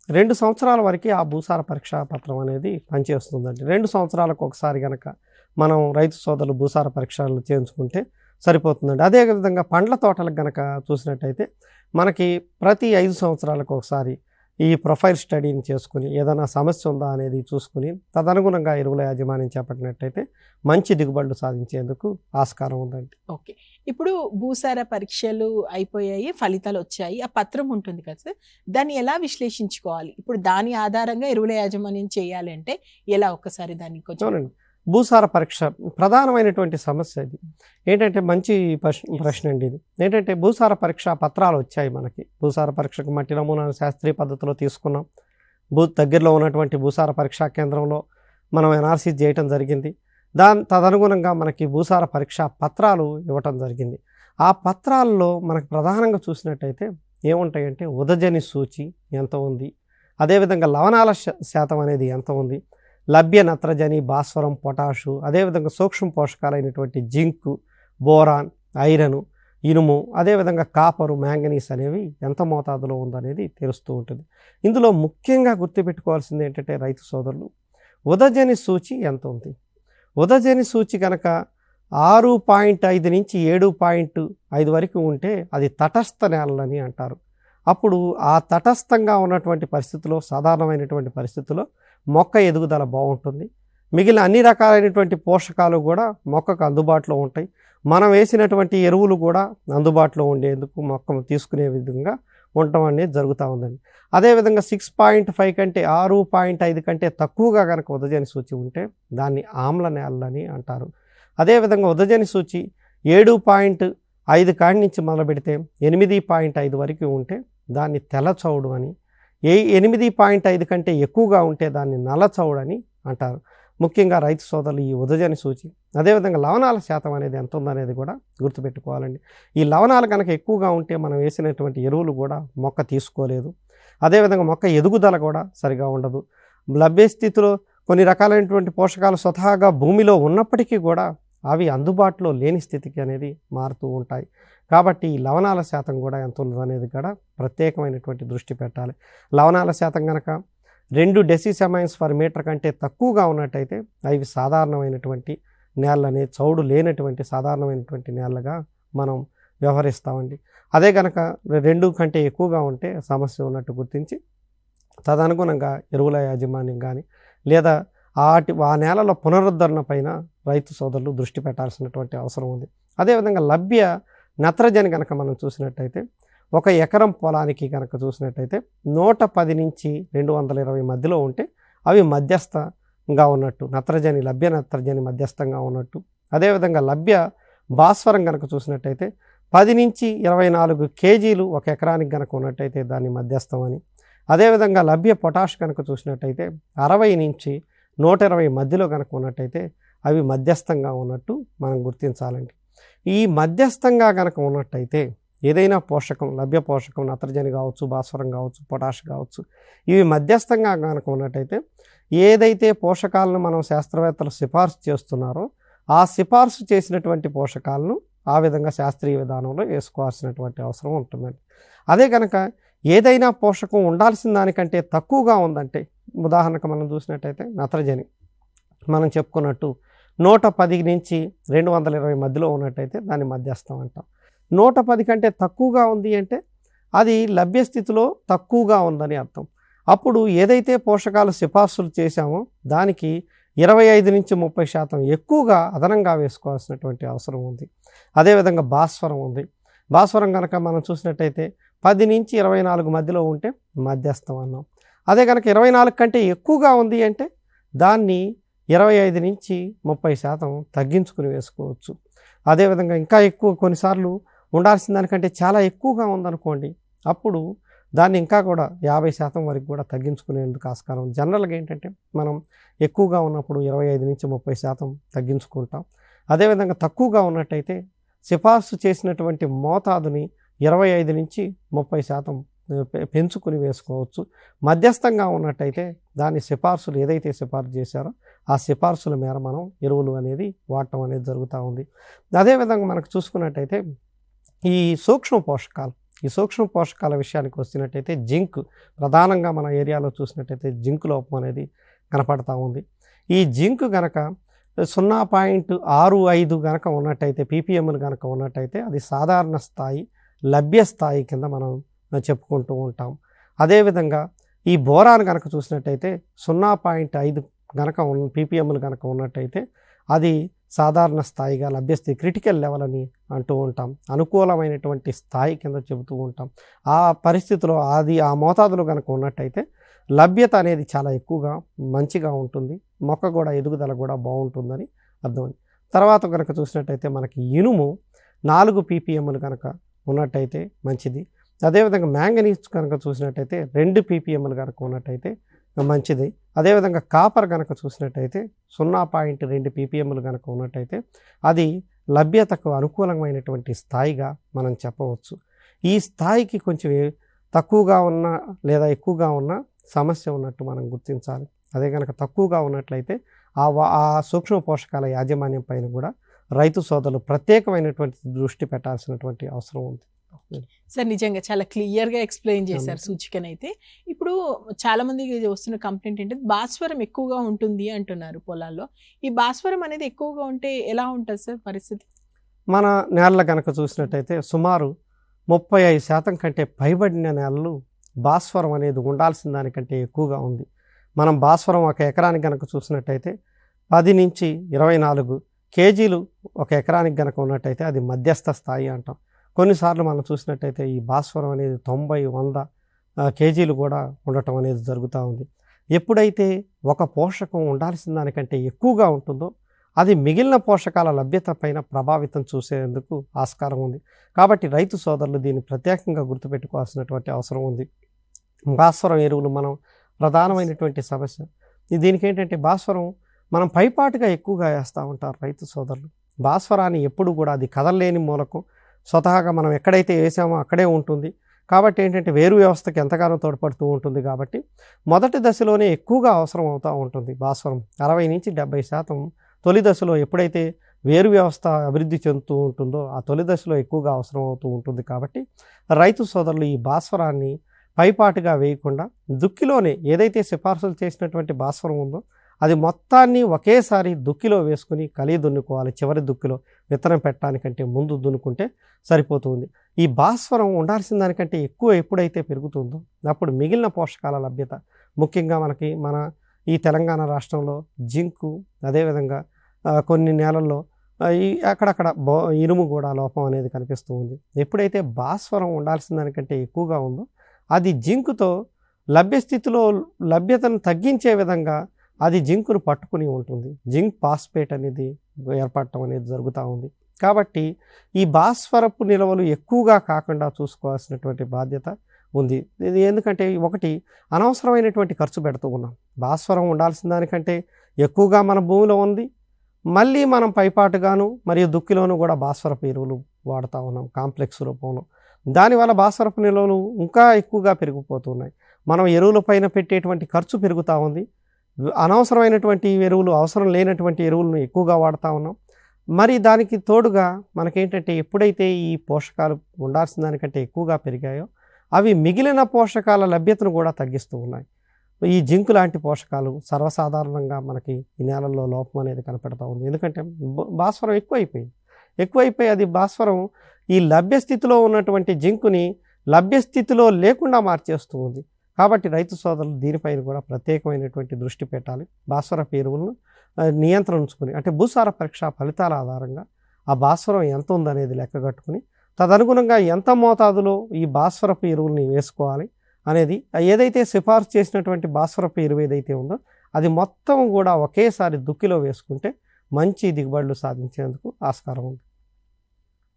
2 సంవత్సరాల వరకు ఆ భూసార పరీక్షా పత్రం అనేది పనిచేస్తుందండి. 2 సంవత్సరాలకు ఒకసారి కనుక మనం రైతు సోదరులు భూసార పరీక్షలు చేయించుకుంటే సరిపోతుందండి. అదేవిధంగా పండ్ల తోటలకు కనుక చూసినట్టయితే మనకి ప్రతి 5 సంవత్సరాలకు ఒకసారి ఈ ప్రొఫైల్ స్టడీని చేసుకుని ఏదైనా సమస్య ఉందా అనేది చూసుకుని తదనుగుణంగా ఎరువుల యాజమాన్యం చేపట్టినట్టయితే మంచి దిగుబడులు సాధించేందుకు ఆస్కారం ఉందండి. ఓకే, ఇప్పుడు భూసార పరీక్షలు అయిపోయాయి, ఫలితాలు వచ్చాయి, ఆ పత్రం ఉంటుంది కదా సార్, దాన్ని ఎలా విశ్లేషించుకోవాలి? ఇప్పుడు దాని ఆధారంగా ఎరువుల యాజమాన్యం చేయాలి అంటే ఎలా? ఒక్కసారి దాన్ని కొంచెం. భూసార పరీక్ష ప్రధానమైనటువంటి సమస్య ఇది. ఏంటంటే మంచి ప్రశ్న అండి ఇది. ఏంటంటే భూసార పరీక్ష పత్రాలు వచ్చాయి మనకి. భూసార పరీక్షకు మట్టి నమూనాను శాస్త్రీయ పద్ధతిలో తీసుకున్నాం. దగ్గరలో ఉన్నటువంటి భూసార పరీక్షా కేంద్రంలో మనం ఎనాలిసిస్ చేయటం జరిగింది. తదనుగుణంగా మనకి భూసార పరీక్ష పత్రాలు ఇవ్వటం జరిగింది. ఆ పత్రాల్లో మనకు ప్రధానంగా చూసినట్టయితే ఏముంటాయంటే ఉదజని సూచి ఎంత ఉంది, అదేవిధంగా లవణాల శాతం అనేది ఎంత ఉంది, లభ్య నత్రజని, భాస్వరం, పొటాషు, అదేవిధంగా సూక్ష్మ పోషకాలైనటువంటి జింకు, బోరాన్, ఐరను, ఇనుము, అదేవిధంగా కాపరు, మ్యాంగనీస్ అనేవి ఎంత మోతాదులో ఉందనేది తెలుస్తూ ఉంటుంది. ఇందులో ముఖ్యంగా గుర్తుపెట్టుకోవాల్సింది ఏంటంటే రైతు సోదరులు, ఉదజని సూచి ఎంత ఉంది. ఉదజని సూచి కనుక 6.5 నుంచి 7.5 వరకు ఉంటే అది తటస్థ నేలలని అంటారు. అప్పుడు ఆ తటస్థంగా ఉన్నటువంటి పరిస్థితుల్లో, సాధారణమైనటువంటి పరిస్థితుల్లో మొక్క ఎదుగుదల బాగుంటుంది. మిగిలిన అన్ని రకాలైనటువంటి పోషకాలు కూడా మొక్కకు అందుబాటులో ఉంటాయి. మనం వేసినటువంటి ఎరువులు కూడా అందుబాటులో ఉండేందుకు మొక్కను తీసుకునే విధంగా ఉండటం అనేది జరుగుతూ ఉందండి. అదేవిధంగా 6.5 కంటే 6.5 కంటే తక్కువగా కనుక ఉదజని సూచి ఉంటే దాన్ని ఆమ్ల నేలని అంటారు. అదేవిధంగా ఉదజని సూచి 7.5 కాడి నుంచి మొదలు పెడితే 8.5 వరకు ఉంటే దాన్ని తెల్ల చౌడు అని, 8.5 కంటే ఎక్కువగా ఉంటే దాన్ని నల్ల చౌడు అని అంటారు. ముఖ్యంగా రైతు సోదరులు ఈ ఉదజని సూచి, అదేవిధంగా లవణాల శాతం అనేది ఎంత ఉందనేది కూడా గుర్తుపెట్టుకోవాలండి. ఈ లవణాలు కనుక ఎక్కువగా ఉంటే మనం వేసినటువంటి ఎరువులు కూడా మొక్క తీసుకోలేదు. అదేవిధంగా మొక్క ఎదుగుదల కూడా సరిగా ఉండదు. లభ్య స్థితిలో కొన్ని రకాలైనటువంటి పోషకాలు స్వతహాగా భూమిలో ఉన్నప్పటికీ కూడా అవి అందుబాటులో లేని స్థితికి అనేది మారుతూ ఉంటాయి. కాబట్టి ఈ లవణాల శాతం కూడా ఎంత ఉందనేది కూడా ప్రత్యేకమైనటువంటి దృష్టి పెట్టాలి. లవణాల శాతం కనుక 2 డెసిసెమైన్స్ పర్ మీటర్ కంటే తక్కువగా ఉన్నట్టయితే అవి సాధారణమైనటువంటి నేలని, చౌడు లేనటువంటి సాధారణమైనటువంటి నేలగా మనం వ్యవహరిస్తామండి. అదే కనుక 2 కంటే ఎక్కువగా ఉంటే సమస్య ఉన్నట్టు గుర్తించి తదనుగుణంగా ఎరువుల యాజమాన్యం కానీ లేదా ఆ నేలల పునరుద్ధరణ పైన రైతు సోదరులు దృష్టి పెట్టాల్సినటువంటి అవసరం ఉంది. అదేవిధంగా లభ్య నత్రజని కనుక మనం చూసినట్టయితే 1 ఎకరం పొలానికి కనుక చూసినట్టయితే 110 నుంచి 220 మధ్యలో ఉంటే అవి మధ్యస్థంగా ఉన్నట్టు, లభ్య నత్రజని మధ్యస్థంగా ఉన్నట్టు. అదేవిధంగా లభ్య భాస్వరం కనుక చూసినట్టయితే 10 నుంచి 24 కేజీలు 1 ఎకరానికి కనుక ఉన్నట్టయితే దాన్ని మధ్యస్థం అని. అదేవిధంగా లభ్య పొటాష్ కనుక చూసినట్టయితే 60 నుంచి 120 మధ్యలో కనుక ఉన్నట్టయితే అవి మధ్యస్థంగా ఉన్నట్టు మనం గుర్తించాలండి. ఈ మధ్యస్థంగా కనుక ఉన్నట్టయితే ఏదైనా పోషకం, లభ్య పోషకం నత్రజని కావచ్చు, భాస్వరం కావచ్చు, పొటాష్ కావచ్చు, ఇవి మధ్యస్థంగా కనుక ఉన్నట్టయితే ఏదైతే పోషకాలను మనం శాస్త్రవేత్తలు సిఫార్సు చేస్తున్నారో ఆ సిఫార్సు చేసినటువంటి పోషకాలను ఆ విధంగా శాస్త్రీయ విధానంలో వేసుకోవాల్సినటువంటి అవసరం ఉంటుందండి. అదే కనుక ఏదైనా పోషకం ఉండాల్సిన దానికంటే తక్కువగా ఉందంటే, ఉదాహరణకు మనం చూసినట్టయితే నత్రజని మనం చెప్పుకున్నట్టు 110 నుంచి 220 మధ్యలో ఉన్నట్టయితే దాన్ని మధ్యస్థం అంటాం. 110 కంటే తక్కువగా ఉంది అంటే అది లభ్య స్థితిలో తక్కువగా ఉందని అర్థం. అప్పుడు ఏదైతే పోషకాలు సిఫార్సులు చేశామో దానికి 25 నుంచి 30% ఎక్కువగా అదనంగా వేసుకోవాల్సినటువంటి అవసరం ఉంది. అదేవిధంగా భాస్వరం ఉంది. భాస్వరం కనుక మనం చూసినట్టయితే 10 నుంచి 24 మధ్యలో ఉంటే మధ్యస్థం అన్నాం. అదే కనుక 24 కంటే ఎక్కువగా ఉంది అంటే దాన్ని 25 నుంచి 30% తగ్గించుకుని వేసుకోవచ్చు. అదేవిధంగా ఇంకా ఎక్కువ కొన్నిసార్లు ఉండాల్సిన దానికంటే చాలా ఎక్కువగా ఉందనుకోండి, అప్పుడు దాన్ని ఇంకా కూడా 50% వరకు కూడా తగ్గించుకునేందుకు ఆస్కారం. జనరల్గా ఏంటంటే మనం ఎక్కువగా ఉన్నప్పుడు 25 నుంచి 30% తగ్గించుకుంటాం. అదేవిధంగా తక్కువగా ఉన్నట్టయితే సిఫార్సు చేసినటువంటి మోతాదుని 25 నుంచి 30% పెంచుకుని వేసుకోవచ్చు. మధ్యస్థంగా ఉన్నట్టయితే దాని సిఫార్సులు ఏదైతే సిఫార్సు చేశారో ఆ సిఫార్సుల మేర మనం ఎరువులు అనేది వాడటం అనేది జరుగుతూ ఉంది. అదేవిధంగా మనకు చూసుకున్నట్టయితే ఈ సూక్ష్మ పోషకాల విషయానికి వచ్చినట్టయితే జింక్ ప్రధానంగా మన ఏరియాలో చూసినట్టయితే జింక్ లోపం అనేది కనపడతా ఉంది. ఈ జింక్ కనుక 0.65 కనుక ఉన్నట్టయితే, పీపీఎంలు కనుక ఉన్నట్టయితే అది సాధారణ స్థాయి, లభ్య స్థాయి కింద మనం చెప్పుకుంటూ ఉంటాం. అదేవిధంగా ఈ బోరాన్ కనుక చూసినట్టయితే 0.5 కనుక పీపీఎంలు కనుక ఉన్నట్టయితే అది సాధారణ స్థాయిగా లభ్యస్థితి, క్రిటికల్ లెవెల్ అని అంటూ ఉంటాం. అనుకూలమైనటువంటి స్థాయి కింద చెబుతూ ఉంటాం. ఆ పరిస్థితిలో ఆ మోతాదులో కనుక ఉన్నట్టయితే లభ్యత అనేది చాలా ఎక్కువగా మంచిగా ఉంటుంది, మొక్క కూడా ఎదుగుదల కూడా బాగుంటుందని అర్థం. తర్వాత కనుక చూసినట్టయితే మనకి ఇనుము 4 పీపీఎంలు కనుక ఉన్నట్టయితే మంచిది. అదేవిధంగా మ్యాంగనీస్ కనుక చూసినట్టయితే 2 పీపీఎంలు కనుక ఉన్నట్టయితే మంచిది. అదేవిధంగా కాపర్ కనుక చూసినట్టయితే 0.2 పీపీఎంలు కనుక ఉన్నట్టయితే అది లభ్యతకు అనుకూలమైనటువంటి స్థాయిగా మనం చెప్పవచ్చు. ఈ స్థాయికి కొంచెం తక్కువగా ఉన్న లేదా ఎక్కువగా ఉన్న సమస్య ఉన్నట్టు మనం గుర్తించాలి. అదే కనుక తక్కువగా ఉన్నట్లయితే ఆ సూక్ష్మ పోషకాల యాజమాన్యం పైన కూడా రైతు సోదరులు ప్రత్యేకమైనటువంటి దృష్టి పెట్టాల్సినటువంటి అవసరం ఉంది. సార్ నిజంగా చాలా క్లియర్గా ఎక్స్ప్లెయిన్ చేశారు సూచికనైతే. ఇప్పుడు చాలా మందికి వస్తున్న కంప్లైంట్ ఏంటంటే భాస్వరం ఎక్కువగా ఉంటుంది అంటున్నారు పొలాల్లో. ఈ భాస్వరం అనేది ఎక్కువగా ఉంటే ఎలా ఉంటుంది సార్ పరిస్థితి? మన నేలలు కనుక చూసినట్టయితే సుమారు 35% కంటే పైబడిన నేలలు భాస్వరం అనేది ఉండాల్సిన దానికంటే ఎక్కువగా ఉంది. మనం భాస్వరం ఒక ఎకరానికి కనుక చూసినట్టయితే 10 నుంచి 24 కేజీలు ఒక ఎకరానికి కనుక ఉన్నట్టయితే అది మధ్యస్థ స్థాయి అంటాం. కొన్నిసార్లు మనం చూసినట్టయితే ఈ భాస్వరం అనేది 90-100 కేజీలు కూడా ఉండటం అనేది జరుగుతూ ఉంది. ఎప్పుడైతే ఒక పోషకం ఉండాల్సిన దానికంటే ఎక్కువగా ఉంటుందో అది మిగిలిన పోషకాల లభ్యత పైన ప్రభావితం చూసేందుకు ఆస్కారం ఉంది. కాబట్టి రైతు సోదరులు దీన్ని ప్రత్యేకంగా గుర్తుపెట్టుకోవాల్సినటువంటి అవసరం ఉంది. భాస్వరం ఎరువులు మనం ప్రధానమైనటువంటి సమస్య. దీనికి ఏంటంటే భాస్వరం మనం పైపాటుగా ఎక్కువగా వేస్తూ ఉంటారు రైతు సోదరులు. భాస్వరాన్ని ఎప్పుడు కూడా అది కదలలేని మూలకం, స్వతహాగా మనం ఎక్కడైతే వేసామో అక్కడే ఉంటుంది. కాబట్టి ఏంటంటే వేరు వ్యవస్థకి ఎంతగానో తోడ్పడుతూ ఉంటుంది. కాబట్టి మొదటి దశలోనే ఎక్కువగా అవసరం అవుతూ ఉంటుంది భాస్వరం. 60 నుంచి 70% తొలి దశలో ఎప్పుడైతే వేరు వ్యవస్థ అభివృద్ధి చెందుతూ ఉంటుందో ఆ తొలి దశలో ఎక్కువగా అవసరం అవుతూ ఉంటుంది. కాబట్టి రైతు సోదరులు ఈ భాస్వరాన్ని పైపాటుగా వేయకుండా దుక్కిలోనే ఏదైతే సిఫార్సులు చేసినటువంటి భాస్వరం ఉందో అది మొత్తాన్ని ఒకేసారి దుక్కిలో వేసుకుని కలిగి దున్నుకోవాలి. చివరి దుక్కిలో విత్తనం పెట్టడానికంటే ముందు దున్నుకుంటే సరిపోతుంది. ఈ భాస్వరం ఉండాల్సిన దానికంటే ఎక్కువ ఎప్పుడైతే పెరుగుతుందో అప్పుడు మిగిలిన పోషకాల లభ్యత, ముఖ్యంగా మన ఈ తెలంగాణ రాష్ట్రంలో జింకు, అదేవిధంగా కొన్ని నేలల్లో ఈ అక్కడక్కడ ఇనుము కూడా లోపం అనేది కనిపిస్తూ ఉంది. ఎప్పుడైతే భాస్వరం ఉండాల్సిన దానికంటే ఎక్కువగా ఉందో అది జింకుతో లభ్యతను తగ్గించే విధంగా అది జింకును పట్టుకుని ఉంటుంది. జింక్ ఫాస్ఫేట్ అనేది ఏర్పడటం అనేది జరుగుతూ ఉంది. కాబట్టి ఈ భాస్వరపు నిల్వలు ఎక్కువగా కాకుండా చూసుకోవాల్సినటువంటి బాధ్యత ఉంది. ఇది ఎందుకంటే ఒకటి అనవసరమైనటువంటి ఖర్చు పెడుతూ ఉన్నాం. భాస్వరం ఉండాల్సిన దానికంటే ఎక్కువగా మన భూమిలో ఉంది. మళ్ళీ మనం పైపాటుగాను మరియు దుక్కిలోనూ కూడా భాస్వరపు ఎరువులు వాడుతూ ఉన్నాం కాంప్లెక్స్ రూపంలో. దానివల్ల భాస్వరపు నిల్వలు ఇంకా ఎక్కువగా పెరిగిపోతున్నాయి. మనం ఎరువుల పైన పెట్టేటువంటి ఖర్చు పెరుగుతూ ఉంది. అనవసరమైనటువంటి ఎరువులు, అవసరం లేనటువంటి ఎరువులను ఎక్కువగా వాడుతూ ఉన్నాం. మరి దానికి తోడుగా మనకేంటంటే ఎప్పుడైతే ఈ పోషకాలు ఉండాల్సిన దానికంటే ఎక్కువగా పెరిగాయో అవి మిగిలిన పోషకాల లభ్యతను కూడా తగ్గిస్తూ ఉన్నాయి. ఈ జింకు లాంటి పోషకాలు సర్వసాధారణంగా మనకి ఈ నేలల్లో లోపం అనేది కనపడుతూ ఉంది. ఎందుకంటే భాస్వరం ఎక్కువైపోయి అది భాస్వరం ఈ లభ్యస్థితిలో ఉన్నటువంటి జింకుని లభ్యస్థితిలో లేకుండా మార్చేస్తూ ఉంది. కాబట్టి రైతు సోదరులు దీనిపైన కూడా ప్రత్యేకమైనటువంటి దృష్టి పెట్టాలి. భాస్వరపు ఎరువులను నియంత్రణ ఉంచుకుని, అంటే భూసార పరీక్ష ఫలితాల ఆధారంగా ఆ భాస్వరం ఎంత ఉందనేది లెక్కగట్టుకుని తదనుగుణంగా ఎంత మోతాదులో ఈ భాస్వరపు ఎరువుల్ని వేసుకోవాలి అనేది, ఏదైతే సిఫార్సు చేసినటువంటి భాస్వరపు ఎరువు ఏదైతే ఉందో అది మొత్తం కూడా ఒకేసారి దుక్కిలో వేసుకుంటే మంచి దిగుబడులు సాధించేందుకు ఆస్కారం ఉంది.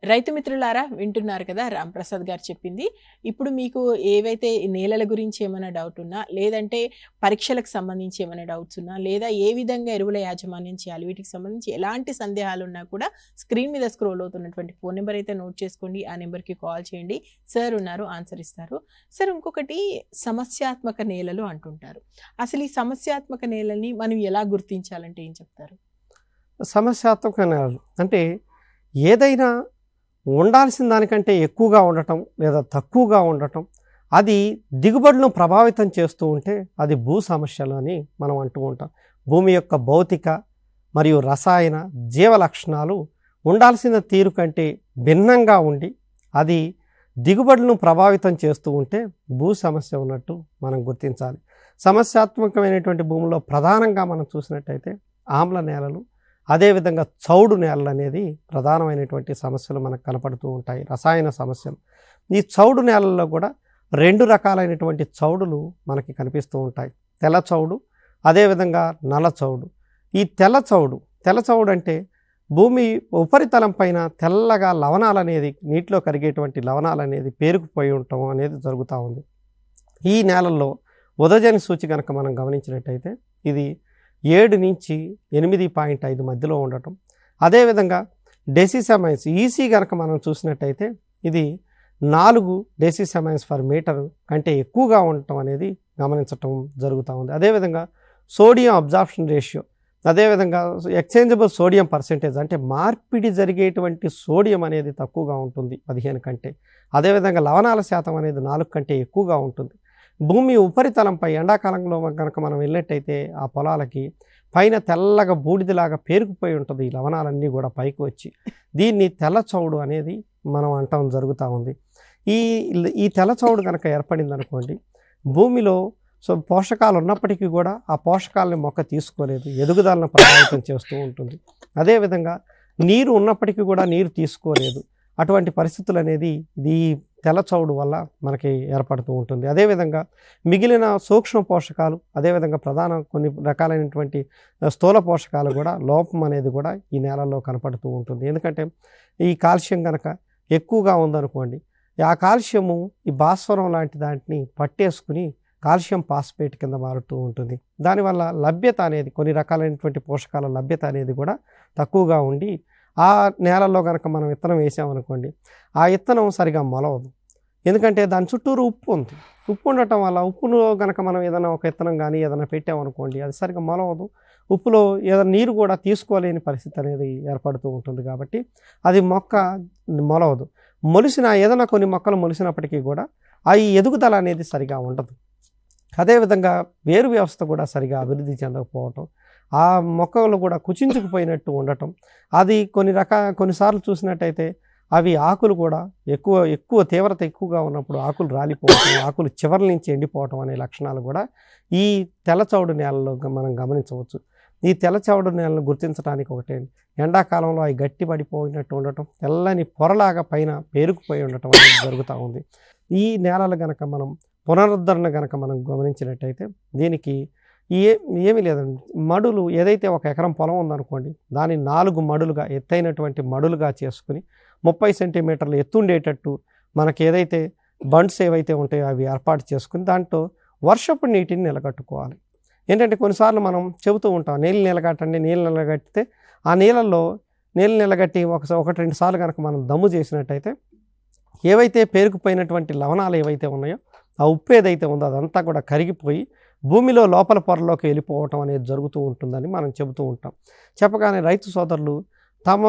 రైతు మిత్రులారా, వింటున్నారు కదా రాంప్రసాద్ గారు చెప్పింది. ఇప్పుడు మీకు ఏవైతే నేలల గురించి ఏమైనా డౌట్ ఉన్నా, లేదంటే పరీక్షలకు సంబంధించి ఏమైనా డౌట్స్ ఉన్నా, లేదా ఏ విధంగా ఎరువుల యాజమాన్యం చేయాలి, వీటికి సంబంధించి ఎలాంటి సందేహాలు ఉన్నా కూడా స్క్రీన్ మీద స్క్రోల్ అవుతున్నటువంటి ఫోన్ నెంబర్ అయితే నోట్ చేసుకోండి. ఆ నెంబర్కి కాల్ చేయండి. సార్ ఉన్నారు, ఆన్సర్ ఇస్తారు. సార్, ఇంకొకటి సమస్యాత్మక నేలలు అంటుంటారు. అసలు ఈ సమస్యాత్మక నేలని మనం ఎలా గుర్తించాలంటే ఏం చెప్తారు? సమస్యాత్మక నేలలు అంటే ఏదైనా ఉండాల్సిన దానికంటే ఎక్కువగా ఉండటం లేదా తక్కువగా ఉండటం, అది దిగుబడులను ప్రభావితం చేస్తూ ఉంటే అది భూ సమస్యలు అని మనం అంటూ ఉంటాం. భూమి యొక్క భౌతిక మరియు రసాయన జీవ లక్షణాలు ఉండాల్సిన తీరు కంటే భిన్నంగా ఉండి అది దిగుబడులను ప్రభావితం చేస్తూ ఉంటే భూ సమస్య ఉన్నట్టు మనం గుర్తించాలి. సమస్యాత్మకమైనటువంటి భూముల్లో ప్రధానంగా మనం చూసినట్టయితే ఆమ్ల నేలలు, అదేవిధంగా చౌడు నేలలు అనేది ప్రధానమైనటువంటి సమస్యలు మనకు కనపడుతూ ఉంటాయి, రసాయన సమస్యలు. ఈ చౌడు నేలల్లో కూడా 2 రకాలైనటువంటి చౌడులు మనకి కనిపిస్తూ ఉంటాయి. తెల్ల చౌడు, అదేవిధంగా నల్ల చౌడు. ఈ తెల్ల చౌడు అంటే భూమి ఉపరితలం పైన తెల్లగా లవణాలు అనేది, నీటిలో కరిగేటువంటి లవణాలు అనేది పేరుకుపోయి ఉండటం అనేది జరుగుతూ ఉంది. ఈ నేలల్లో ఉదజని సూచి కనుక మనం గమనించినట్టయితే ఇది 7 నుంచి 8.5 మధ్యలో ఉండటం. అదేవిధంగా డెసిసమైన్స్ ఈసీ కనుక మనం చూసినట్టయితే ఇది 4 డెసిసమైన్స్ పర్ మీటర్ కంటే ఎక్కువగా ఉండటం అనేది గమనించటం జరుగుతూ ఉంది. అదేవిధంగా సోడియం అబ్జార్ప్షన్ రేషియో అదేవిధంగా ఎక్స్చేంజబుల్ సోడియం పర్సెంటేజ్ అంటే మార్పిడి జరిగేటువంటి సోడియం అనేది తక్కువగా ఉంటుంది 15 కంటే. అదేవిధంగా లవణాల శాతం అనేది 4 కంటే ఎక్కువగా ఉంటుంది. భూమి ఉపరితలంపై ఎండాకాలంలో కనుక మనం వెళ్ళినట్టయితే ఆ పొలాలకి పైన తెల్లగా బూడిదలాగా పేరుకుపోయి ఉంటుంది ఈ లవణాలన్నీ కూడా పైకి వచ్చి. దీన్ని తెల్ల చౌడు అనేది మనం అంటాం జరుగుతూ ఉంది. ఈ ఈ తెల్ల చౌడు కనుక ఏర్పడింది అనుకోండి, భూమిలో పోషకాలు ఉన్నప్పటికీ కూడా ఆ పోషకాలని మొక్క తీసుకోలేదు, ఎదుగుదలను ప్రభావితం చేస్తూ ఉంటుంది. అదేవిధంగా నీరు ఉన్నప్పటికీ కూడా నీరు తీసుకోలేదు. అటువంటి పరిస్థితులు అనేది ఈ తెల్ల చౌడు వల్ల మనకి ఏర్పడుతూ ఉంటుంది. అదేవిధంగా మిగిలిన సూక్ష్మ పోషకాలు, అదేవిధంగా కొన్ని రకాలైనటువంటి స్థూల పోషకాలు కూడా లోపం అనేది కూడా ఈ నేలల్లో కనపడుతూ ఉంటుంది. ఎందుకంటే ఈ కాల్షియం కనుక ఎక్కువగా ఉందనుకోండి, ఆ కాల్షియము ఈ భాస్వరం లాంటి దాంట్ని పట్టేసుకుని కాల్షియం ఫాస్ఫేట్ కింద మారుతూ ఉంటుంది. దానివల్ల లభ్యత అనేది, కొన్ని రకాలైనటువంటి పోషకాల లభ్యత అనేది కూడా తక్కువగా ఉండి ఆ నేలల్లో కనుక మనం విత్తనం వేసామనుకోండి, ఆ విత్తనం సరిగా మొలవదు. ఎందుకంటే దాని చుట్టూరు ఉప్పు ఉంది. ఉప్పు ఉండటం వల్ల ఉప్పులో కనుక మనం ఏదైనా ఒక విత్తనం కానీ ఏదైనా పెట్టామనుకోండి, అది సరిగా మొలవదు. ఉప్పులో ఏదైనా నీరు కూడా తీసుకోలేని పరిస్థితి అనేది ఏర్పడుతూ ఉంటుంది. కాబట్టి అది మొక్క మొలవదు. ఏదైనా కొన్ని మొక్కలు మొలిసినప్పటికీ కూడా ఆ ఎదుగుదల అనేది సరిగా ఉండదు. అదేవిధంగా వేరు వ్యవస్థ కూడా సరిగా అభివృద్ధి చెందకపోవటం, ఆ మొక్కలు కూడా కుచించుకుపోయినట్టు ఉండటం, అది కొన్నిసార్లు చూసినట్టయితే అవి ఆకులు కూడా ఎక్కువ తీవ్రత ఎక్కువగా ఉన్నప్పుడు ఆకులు రాలిపోవటం, ఆకులు చివరి నుంచి ఎండిపోవటం అనే లక్షణాలు కూడా ఈ తెల్లచౌడు నేలలో మనం గమనించవచ్చు. ఈ తెల్లచౌడు నేలను గుర్తించడానికి ఒకటే, ఎండాకాలంలో అవి గట్టి పడిపోయినట్టు ఉండటం, తెల్లని పొరలాగా పైన పేరుకుపోయి ఉండటం అనేది జరుగుతూ ఉంది. ఈ నేలలు కనుక మనం పునరుద్ధరణ కనుక మనం గమనించినట్టయితే దీనికి ఏమీ లేదండి. మడులు ఏదైతే 1 ఎకరం పొలం ఉందనుకోండి, దాన్ని 4 మడులుగా, ఎత్తైనటువంటి మడులుగా చేసుకుని 30 సెంటీమీటర్లు ఎత్తుండేటట్టు మనకి ఏదైతే బండ్స్ ఏవైతే ఉంటాయో అవి ఏర్పాటు చేసుకుని దాంట్లో వర్షపు నీటిని నిలగట్టుకోవాలి. ఏంటంటే కొన్నిసార్లు మనం చెబుతూ ఉంటాం, నీళ్ళు నిలగట్టితే ఆ నీళ్ళల్లో నీళ్ళు నిలగట్టి 1-2 సార్లు కనుక మనం దమ్ము చేసినట్టయితే ఏవైతే పేరుకుపోయినటువంటి లవణాలు ఏవైతే ఉన్నాయో ఆ ఉప్పు ఏదైతే ఉందో అదంతా కూడా కరిగిపోయి భూమిలో లోపల పొరలోకి వెళ్ళిపోవటం అనేది జరుగుతూ ఉంటుందని మనం చెబుతూ ఉంటాం. చెప్పగానే రైతు సోదరులు తమ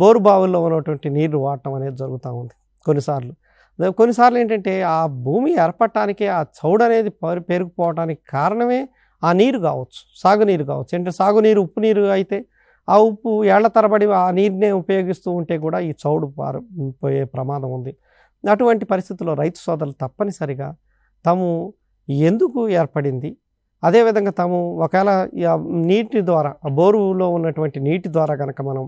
బోరు బావుల్లో ఉన్నటువంటి నీరు వాడటం అనేది జరుగుతూ ఉంది. కొన్నిసార్లు ఏంటంటే ఆ భూమి ఏర్పడటానికి ఆ చౌడు అనేది పేరుకుపోవటానికి కారణమే ఆ నీరు కావచ్చు, సాగునీరు కావచ్చు. అంటే సాగునీరు ఉప్పు నీరు అయితే ఆ ఉప్పు ఏళ్ల తరబడి ఆ నీరునే ఉపయోగిస్తూ ఉంటే కూడా ఈ చౌడు పోయే ప్రమాదం ఉంది. అటువంటి పరిస్థితుల్లో రైతు సోదరులు తప్పనిసరిగా తాము ఎందుకు ఏర్పడింది, అదేవిధంగా తాము ఒకవేళ నీటి ద్వారా, ఆ బోరులో ఉన్నటువంటి నీటి ద్వారా కనుక మనం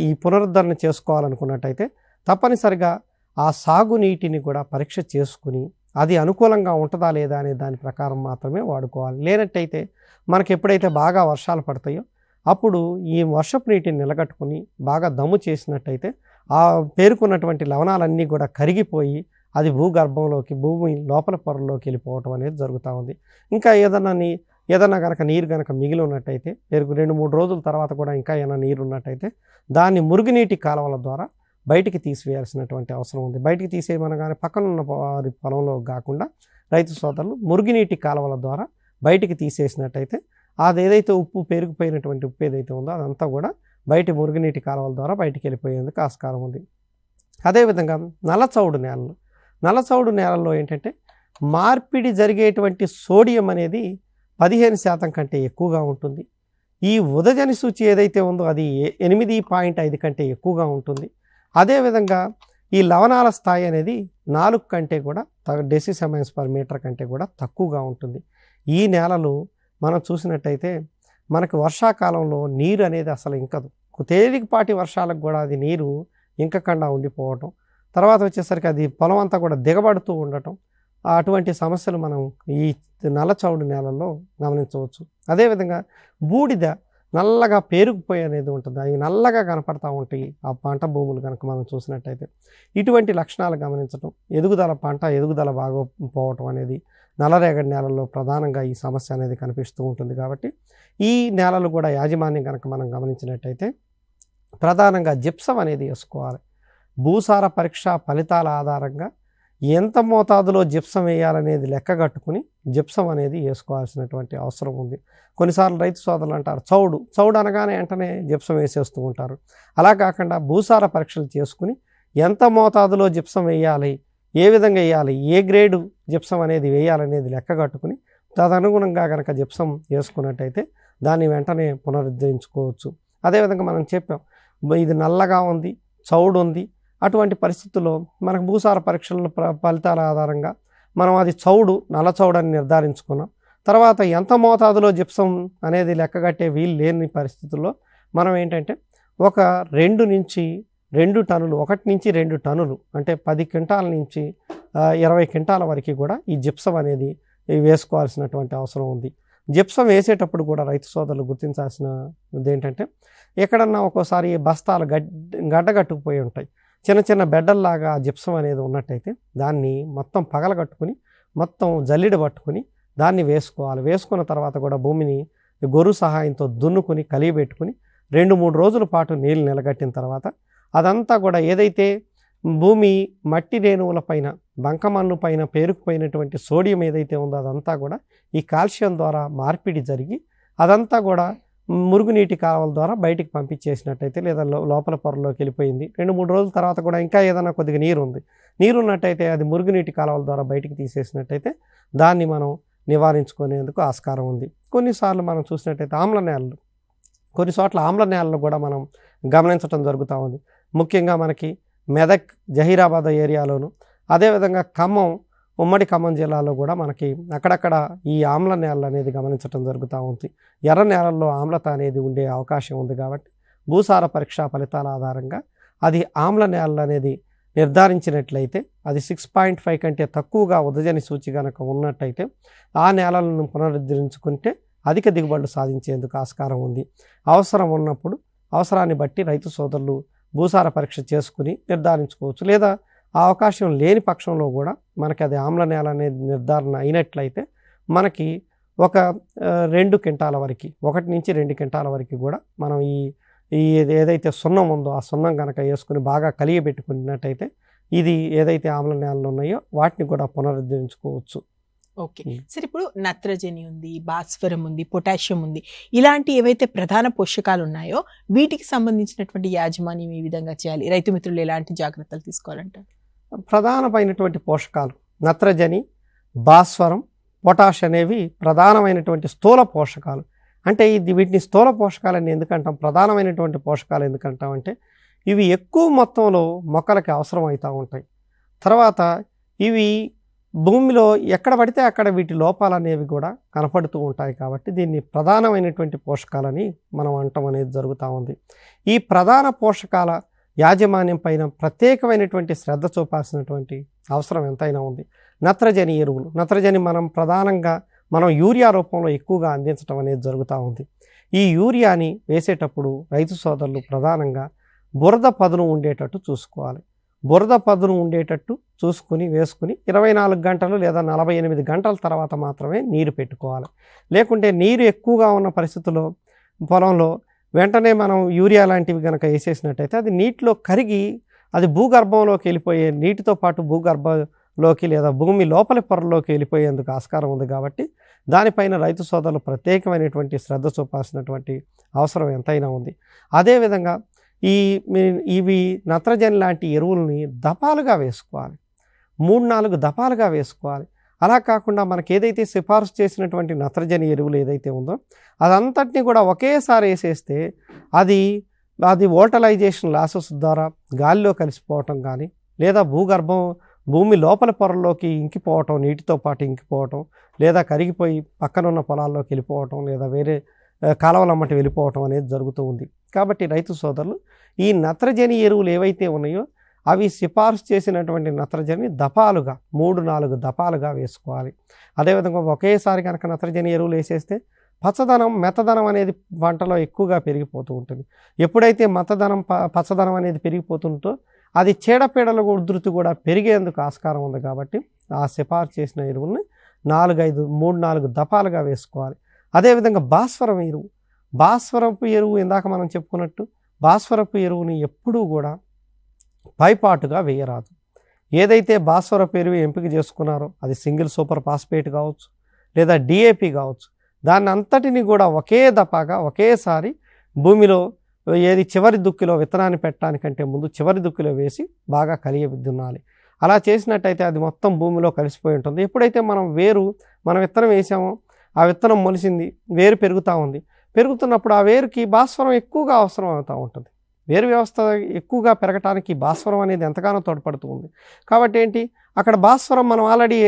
ఈ పునరుద్ధరణ చేసుకోవాలనుకున్నట్టయితే తప్పనిసరిగా ఆ సాగునీటిని కూడా పరీక్ష చేసుకుని అది అనుకూలంగా ఉంటుందా లేదా అనే దాని ప్రకారం మాత్రమే వాడుకోవాలి. లేనట్టయితే మనకి ఎప్పుడైతే బాగా వర్షాలు పడతాయో అప్పుడు ఈ వర్షపు నీటిని నిలగట్టుకుని బాగా దమ్ము చేసినట్టయితే ఆ పేరుకున్నటువంటి లవణాలన్నీ కూడా కరిగిపోయి అది భూగర్భంలోకి, భూమి లోపల పొరల్లోకి వెళ్ళిపోవటం అనేది జరుగుతూ ఉంది. ఇంకా ఏదన్నా కనుక నీరు కనుక మిగిలి ఉన్నట్టయితే 2-3 రోజుల తర్వాత కూడా ఇంకా ఏమైనా నీరు ఉన్నట్టయితే దాన్ని మురుగునీటి కాలువల ద్వారా బయటికి తీసివేయాల్సినటువంటి అవసరం ఉంది. బయటికి తీసేయమనగానే పక్కనున్న వారి పొలంలో కాకుండా రైతు సోదరులు మురుగునీటి కాలువల ద్వారా బయటికి తీసేసినట్టయితే అది ఏదైతే ఉప్పు పేరుకుపోయినటువంటి ఉప్పు ఏదైతే ఉందో అదంతా కూడా బయట మురుగునీటి కాలువల ద్వారా బయటికి వెళ్ళిపోయేందుకు ఆస్కారం ఉంది. అదేవిధంగా నల్లచౌడు నేలల్లో ఏంటంటే మార్పిడి జరిగేటువంటి సోడియం అనేది 15% కంటే ఎక్కువగా ఉంటుంది. ఈ ఉదజని సూచి ఏదైతే ఉందో అది 8.5 కంటే ఎక్కువగా ఉంటుంది. అదేవిధంగా ఈ లవణాల స్థాయి అనేది 4 కంటే కూడా డెసిసమైన్స్ పర్ మీటర్ కంటే కూడా తక్కువగా ఉంటుంది. ఈ నేలలు మనం చూసినట్టయితే మనకు వర్షాకాలంలో నీరు అనేది అసలు ఇంకదు. తేలికపాటి వర్షాలకు కూడా అది నీరు ఇంకకుండా ఉండిపోవటం, తర్వాత వచ్చేసరికి అది పొలం అంతా కూడా దిగబడుతూ ఉండటం, అటువంటి సమస్యలు మనం ఈ నల్లచౌడు నేలల్లో గమనించవచ్చు. అదేవిధంగా బూడిద నల్లగా పేరుకుపోయి అనేది ఉంటుంది, అవి నల్లగా కనపడతా ఉంటాయి ఆ పంట భూములు కనుక మనం చూసినట్టయితే. ఇటువంటి లక్షణాలు గమనించడం, పంట ఎదుగుదల బాగోపోవటం అనేది నల్లరేగడి నేలల్లో ప్రధానంగా ఈ సమస్య అనేది కనిపిస్తూ ఉంటుంది. కాబట్టి ఈ నేలలు కూడా యాజమాన్యం కనుక మనం గమనించినట్టయితే ప్రధానంగా జిప్సం అనేది వేసుకోవాలి. భూసార పరీక్ష ఫలితాల ఆధారంగా ఎంత మోతాదులో జిప్సం వేయాలనేది లెక్క కట్టుకుని జిప్సం అనేది వేసుకోవాల్సినటువంటి అవసరం ఉంది. కొన్నిసార్లు రైతు సోదరులు అంటారు చౌడు అనగానే వెంటనే జిప్సం వేసేస్తూ ఉంటారు. అలా కాకుండా భూసార పరీక్షలు చేసుకుని ఎంత మోతాదులో జిప్సం వేయాలి, ఏ విధంగా వేయాలి, ఏ గ్రేడు జిప్సం అనేది వేయాలనేది లెక్క కట్టుకుని తదనుగుణంగా కనుక జిప్సం వేసుకున్నట్టయితే దాన్ని వెంటనే పునరుద్ధరించుకోవచ్చు. అదేవిధంగా మనం చెప్పాం, ఇది నల్లగా ఉంది, చౌడు ఉంది, అటువంటి పరిస్థితుల్లో మనకు భూసార పరీక్షల ఫలితాల ఆధారంగా మనం అది నల్ల చౌడు అని నిర్ధారించుకున్నాం. తర్వాత ఎంత మోతాదులో జిప్సం అనేది లెక్కగట్టే వీలు లేని పరిస్థితుల్లో మనం ఏంటంటే 1 నుంచి 2 టన్నులు, 1 నుంచి 2 టన్నులు అంటే 10 క్వింటాల నుంచి 20 క్వింటాల వరకు కూడా ఈ జిప్సం అనేది వేసుకోవాల్సినటువంటి అవసరం ఉంది. జిప్సం వేసేటప్పుడు కూడా రైతు సోదరులు గుర్తించాల్సినది ఏంటంటే, ఎక్కడన్నా ఒక్కోసారి బస్తాలు గడ్డగట్టుకుపోయి ఉంటాయి, చిన్న చిన్న బెడ్డల్లాగా జిప్సం అనేది ఉన్నట్టయితే దాన్ని మొత్తం పగలగట్టుకుని మొత్తం జల్లిడ పట్టుకుని దాన్ని వేసుకోవాలి. వేసుకున్న తర్వాత కూడా భూమిని గొర్రు సహాయంతో దున్నుకుని కలియబెట్టుకుని 2-3 రోజుల పాటు నీళ్ళు నిలగట్టిన తర్వాత అదంతా కూడా ఏదైతే భూమి మట్టి రేణువుల పైన, బంకమన్ను పైన పేరుకుపోయినటువంటి సోడియం ఏదైతే ఉందో అదంతా కూడా ఈ కాల్షియం ద్వారా మార్పిడి జరిగి అదంతా కూడా మురుగునీటి కాలువల ద్వారా బయటికి పంపించేసినట్టయితే, లేదా లోపల పొరలోకి వెళ్ళిపోయింది, 2-3 రోజుల తర్వాత కూడా ఇంకా ఏదైనా కొద్దిగా నీరు ఉన్నట్టయితే అది మురుగునీటి కాలువల ద్వారా బయటికి తీసేసినట్టయితే దాన్ని మనం నివారించుకునేందుకు ఆస్కారం ఉంది. కొన్నిసార్లు మనం చూసినట్టయితే కొన్ని చోట్ల ఆమ్ల నేలలు కూడా మనం గమనించడం జరుగుతూ ఉంది. ముఖ్యంగా మనకి మెదక్, జహీరాబాద్ ఏరియాలోను, అదేవిధంగా ఉమ్మడి ఖమ్మం జిల్లాలో కూడా మనకి అక్కడక్కడ ఈ ఆమ్ల నేలలు అనేది గమనించడం జరుగుతూ ఉంది. ఎర్ర నేలల్లో ఆమ్లత అనేది ఉండే అవకాశం ఉంది కాబట్టి భూసార పరీక్షా ఫలితాల ఆధారంగా అది ఆమ్ల నేలలు అనేది నిర్ధారించినట్లయితే, అది 6.5 కంటే తక్కువగా ఉదజని సూచి కనుక ఉన్నట్టయితే ఆ నేలలను పునరుద్ధరించుకుంటే అధిక దిగుబడులు సాధించేందుకు ఆస్కారం ఉంది. అవసరం ఉన్నప్పుడు అవసరాన్ని బట్టి రైతు సోదరులు భూసార పరీక్ష చేసుకుని నిర్ధారించుకోవచ్చు. లేదా ఆ అవకాశం లేని పక్షంలో కూడా మనకి అది ఆమ్ల నేల అనేది నిర్ధారణ అయినట్లయితే మనకి 2 క్వింటాల వరకు, 1 నుంచి 2 క్వింటాల వరకు కూడా మనం ఈ ఏదైతే సున్నం ఉందో ఆ సున్నం కనుక వేసుకుని బాగా కలియబెట్టుకున్నట్టయితే ఇది ఏదైతే ఆమ్ల నేలలు ఉన్నాయో వాటిని కూడా పునరుద్ధరించుకోవచ్చు. ఓకే సార్, ఇప్పుడు నత్రజని ఉంది, భాస్వరం ఉంది, పొటాషియం ఉంది, ఇలాంటి ఏవైతే ప్రధాన పోషకాలు ఉన్నాయో వీటికి సంబంధించినటువంటి యాజమాన్యం ఏ విధంగా చేయాలి? రైతు మిత్రులు ఎలాంటి జాగ్రత్తలు తీసుకోవాలంటారు? ప్రధానమైనటువంటి పోషకాలు నత్రజని, భాస్వరం, పొటాష్ అనేవి ప్రధానమైనటువంటి స్థూల పోషకాలు. అంటే వీటిని స్థూల పోషకాలని ఎందుకంటాం, ప్రధానమైనటువంటి పోషకాలు ఎందుకంటాం అంటే ఇవి ఎక్కువ మొత్తంలో మొక్కలకి అవసరం అవుతూ ఉంటాయి. తర్వాత ఇవి భూమిలో ఎక్కడ పడితే అక్కడ వీటి లోపాలు అనేవి కూడా కనపడుతూ ఉంటాయి కాబట్టి దీన్ని ప్రధానమైనటువంటి పోషకాలని మనం అనటం అనేది జరుగుతూ ఉంది. ఈ ప్రధాన పోషకాల యాజమాన్యం పైన ప్రత్యేకమైనటువంటి శ్రద్ధ చూపాల్సినటువంటి అవసరం ఎంతైనా ఉంది. నత్రజని ఎరువులు, నత్రజని మనం యూరియా రూపంలో ఎక్కువగా అందించడం అనేది జరుగుతూ ఉంది. ఈ యూరియాని వేసేటప్పుడు రైతు సోదరులు ప్రధానంగా బురద పదును ఉండేటట్టు చూసుకోవాలి. బురద పదును ఉండేటట్టు చూసుకుని వేసుకుని 24 గంటలు లేదా 48 గంటల తర్వాత మాత్రమే నీరు పెట్టుకోవాలి. లేకుంటే నీరు ఎక్కువగా ఉన్న పరిస్థితుల్లో పొలంలో వెంటనే మనం యూరియా లాంటివి కనుక వేసేసినట్టయితే అది నీటిలో కరిగి అది భూగర్భంలోకి వెళ్ళిపోయే, నీటితో పాటు భూగర్భంలోకి లేదా భూమి లోపలి పొరలోకి వెళ్ళిపోయేందుకు ఆస్కారం ఉంది. కాబట్టి దానిపైన రైతు సోదరులు ప్రత్యేకమైనటువంటి శ్రద్ధ చూపాల్సినటువంటి అవసరం ఎంతైనా ఉంది. అదేవిధంగా ఇవి నత్రజని లాంటి ఎరువులని దపాలుగా వేసుకోవాలి, 3-4 దపాలుగా వేసుకోవాలి. అలా కాకుండా మనకి ఏదైతే సిఫార్సు చేసినటువంటి నత్రజని ఎరువులు ఏదైతే ఉందో అదంతటినీ కూడా ఒకేసారి వేసేస్తే అది వోల్టలైజేషన్ లాసెస్ ద్వారా గాలిలో కలిసిపోవటం కానీ, లేదా భూమి లోపల పొరల్లోకి ఇంకిపోవటం, నీటితో పాటు ఇంకిపోవటం, లేదా కరిగిపోయి పక్కనున్న పొలాల్లోకి వెళ్ళిపోవటం, లేదా వేరే కాలువలమ్మటి వెళ్ళిపోవటం అనేది జరుగుతూ ఉంది. కాబట్టి రైతు సోదరులు ఈ నత్రజని ఎరువులు ఏవైతే ఉన్నాయో అవి సిఫార్సు చేసినటువంటి నత్రజని దపాలుగా 3-4 దపాలుగా వేసుకోవాలి. అదేవిధంగా ఒకేసారి కనుక నత్రజని ఎరువులు వేసేస్తే మెత్తదనం అనేది పంటలో ఎక్కువగా పెరిగిపోతూ ఉంటుంది. ఎప్పుడైతే పచ్చదనం అనేది పెరిగిపోతుందో అది చీడపీడల ఉధృతి కూడా పెరిగేందుకు ఆస్కారం ఉంది. కాబట్టి ఆ సిఫార్సు చేసిన ఎరువుల్ని 3-4 దపాలుగా వేసుకోవాలి. అదేవిధంగా భాస్వరపు ఎరువు ఇందాక మనం చెప్పుకున్నట్టు భాస్వరపు ఎరువుని ఎప్పుడూ కూడా పైపాటుగా వేయరాదు. ఏదైతే భాస్వరపు ఎరువు ఎంపిక చేసుకున్నారో అది సింగిల్ సూపర్ ఫాస్ఫేట్ కావచ్చు, లేదా డిఏపి కావచ్చు, దాన్ని అంతటిని కూడా ఒకే దఫాగా ఒకేసారి భూమిలో ఏది చివరి దుక్కిలో విత్తనాన్ని పెట్టడానికంటే ముందు చివరి దుక్కిలో వేసి బాగా కలియదున్నాలి. అలా చేసినట్టయితే అది మొత్తం భూమిలో కలిసిపోయి ఉంటుంది. ఎప్పుడైతే మనం విత్తనం వేసామో ఆ విత్తనం మొలిసింది, వేరు పెరుగుతూ ఉంది. పెరుగుతున్నప్పుడు ఆ వేరుకి భాస్వరం ఎక్కువగా అవసరం అవుతూ ఉంటుంది. వేరు వ్యవస్థ ఎక్కువగా పెరగటానికి భాస్వరం అనేది ఎంతగానో తోడ్పడుతూ ఉంది. కాబట్టి ఏంటి, అక్కడ భాస్వరం మనం ఆల్రెడీ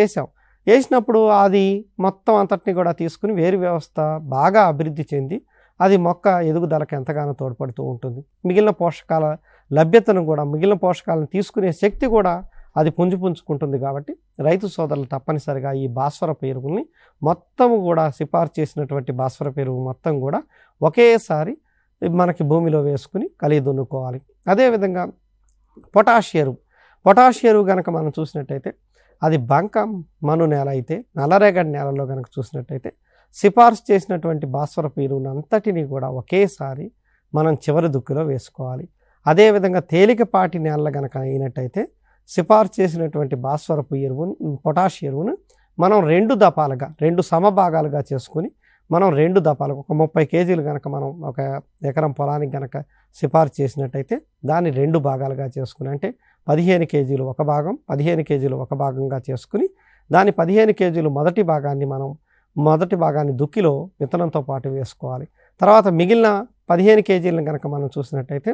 వేసినప్పుడు అది మొత్తం అంతటిని కూడా తీసుకుని వేరు వ్యవస్థ బాగా అభివృద్ధి చెంది అది మొక్క ఎదుగుదలకు ఎంతగానో తోడ్పడుతూ ఉంటుంది. మిగిలిన పోషకాల లభ్యతను కూడా, మిగిలిన పోషకాలను తీసుకునే శక్తి కూడా అది పుంజుకుంటుంది. కాబట్టి రైతు సోదరులు తప్పనిసరిగా ఈ భాస్వరపు ఎరువుల్ని మొత్తం కూడా సిఫార్సు చేసినటువంటి భాస్వరపు ఎరువు మొత్తం కూడా ఒకేసారి మనకి భూమిలో వేసుకుని కలిగి దున్నుకోవాలి. అదేవిధంగా పొటాష్ ఎరువు కనుక మనం చూసినట్టయితే అది బంక మను నేల అయితే, నల్లరేగడి నేలలో కనుక చూసినట్టయితే సిఫార్సు చేసినటువంటి భాస్వరపు ఎరువును అంతటినీ కూడా ఒకేసారి మనం చివరి దుక్కిలో వేసుకోవాలి. అదేవిధంగా తేలికపాటి నేలలు కనుక అయినట్టయితే సిఫార్సు చేసినటువంటి భాస్వరపు ఎరువును, పొటాష్ ఎరువును మనం 2 సమభాగాలుగా చేసుకుని మనం 2 దఫాలుగా ఒక 30 కేజీలు కనుక మనం ఒక ఎకరం పొలానికి కనుక సిఫార్సు చేసినట్టయితే దాన్ని 2 భాగాలుగా చేసుకుని, అంటే 15 కేజీలు ఒక భాగం, 15 కేజీలు ఒక భాగంగా చేసుకుని దాని 15 కేజీలు మొదటి భాగాన్ని దుక్కిలో విత్తనంతో పాటు వేసుకోవాలి. తర్వాత మిగిలిన 15 కేజీలను కనుక మనం చూసినట్టయితే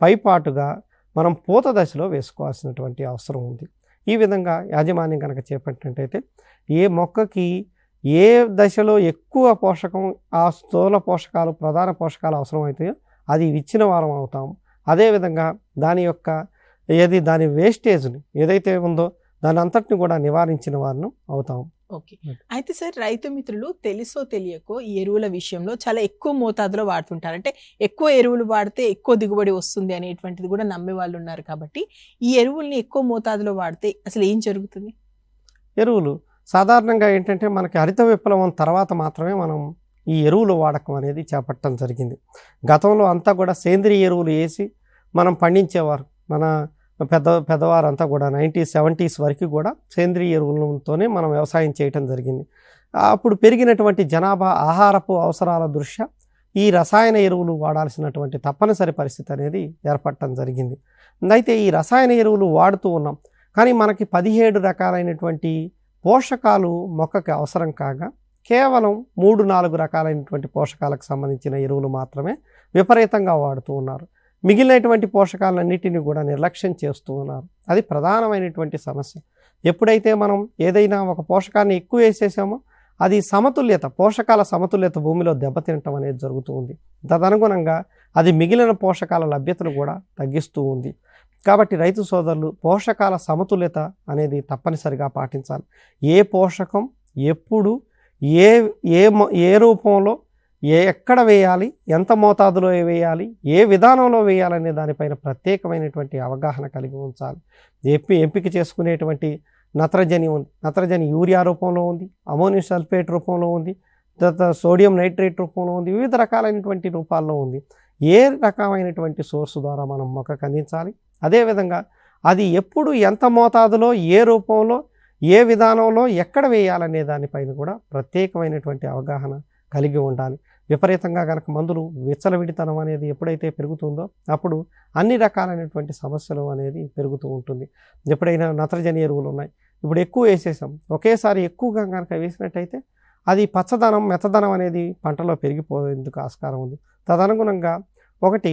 పైపాటుగా మనం పూత దశలో వేసుకోవాల్సినటువంటి అవసరం ఉంది. ఈ విధంగా యాజమాన్యం కనుక చేపట్టినట్టయితే ఏ మొక్కకి ఏ దశలో ఎక్కువ పోషకం, ఆ స్థూల పోషకాలు, ప్రధాన పోషకాలు అవసరం అవుతాయో అది ఇచ్చిన వారం అవుతాం. అదేవిధంగా దాని వేస్టేజ్ని ఏదైతే ఉందో దాని అంతటిని కూడా నివారించిన వారిని అవుతాం. ఓకే. అయితే సార్, రైతు మిత్రులు తెలుసో తెలియకో ఈ ఎరువుల విషయంలో చాలా ఎక్కువ మోతాదులో వాడుతుంటారు. అంటే ఎక్కువ ఎరువులు వాడితే ఎక్కువ దిగుబడి వస్తుంది అనేటువంటిది కూడా నమ్మే వాళ్ళు ఉన్నారు. కాబట్టి ఈ ఎరువుల్ని ఎక్కువ మోతాదులో వాడితే అసలు ఏం జరుగుతుంది? ఎరువులు సాధారణంగా ఏంటంటే మనకి హరిత విప్లవం తర్వాత మాత్రమే మనం ఈ ఎరువుల వాడకం అనేది చేపట్టడం జరిగింది. గతంలో అంతా కూడా సేంద్రియ ఎరువులు వేసి మనం పండించేవారు. మన పెద్దవారంతా కూడా 1970s వరకు కూడా సేంద్రియ ఎరువులతోనే మనం వ్యవసాయం చేయటం జరిగింది. అప్పుడు పెరిగినటువంటి జనాభా, ఆహారపు అవసరాల దృష్ట్యా ఈ రసాయన ఎరువులు వాడాల్సినటువంటి తప్పనిసరి పరిస్థితి అనేది ఏర్పడటం జరిగింది. అయితే ఈ రసాయన ఎరువులు వాడుతూ ఉన్నాం, కానీ మనకి 17 రకాలైనటువంటి పోషకాలు మొక్కకి అవసరం కాగా కేవలం 3-4 రకాలైనటువంటి పోషకాలకు సంబంధించిన ఎరువులు మాత్రమే విపరీతంగా వాడుతూ ఉన్నారు. మిగిలినటువంటి పోషకాలన్నిటిని కూడా నిర్లక్ష్యం చేస్తూ ఉన్నారు. అది ప్రధానమైనటువంటి సమస్య. ఎప్పుడైతే మనం ఏదైనా ఒక పోషకాన్ని ఎక్కువ వేసేసామో అది పోషకాల సమతుల్యత భూమిలో దెబ్బతినటం అనేది జరుగుతూ ఉంది. తదనుగుణంగా అది మిగిలిన పోషకాల లభ్యతను కూడా తగ్గిస్తూ ఉంది. కాబట్టి రైతు సోదరులు పోషకాల సమతుల్యత అనేది తప్పనిసరిగా పాటించాలి. ఏ పోషకం ఎప్పుడు ఏ రూపంలో ఎక్కడ వేయాలి, ఎంత మోతాదులో వేయాలి, ఏ విధానంలో వేయాలనే దానిపైన ప్రత్యేకమైనటువంటి అవగాహన కలిగి ఉంచాలి. ఎంపిక చేసుకునేటువంటి నత్రజని యూరియా రూపంలో ఉంది, అమోనియం సల్ఫేట్ రూపంలో ఉంది, తర్వాత సోడియం నైట్రేట్ రూపంలో ఉంది, వివిధ రకాలైనటువంటి రూపాల్లో ఉంది. ఏ రకమైనటువంటి సోర్సు ద్వారా మనం మొక్కకు అందించాలి, అదేవిధంగా అది ఎప్పుడు ఎంత మోతాదులో, ఏ రూపంలో, ఏ విధానంలో, ఎక్కడ వేయాలనే దానిపైన కూడా ప్రత్యేకమైనటువంటి అవగాహన కలిగి ఉండాలి. విపరీతంగా కనుక మందులు విచ్చలవిడితనం అనేది ఎప్పుడైతే పెరుగుతుందో అప్పుడు అన్ని రకాలైనటువంటి సమస్యలు అనేది పెరుగుతూ ఉంటుంది. ఎప్పుడైనా నత్రజని ఎరువులు ఉన్నాయి, ఇప్పుడు ఎక్కువ వేసేసాం, ఒకేసారి ఎక్కువగా కనుక వేసినట్టయితే అది మెత్తదనం అనేది పంటలో పెరిగిపోయేందుకు ఆస్కారం ఉంది. తదనుగుణంగా ఒకటి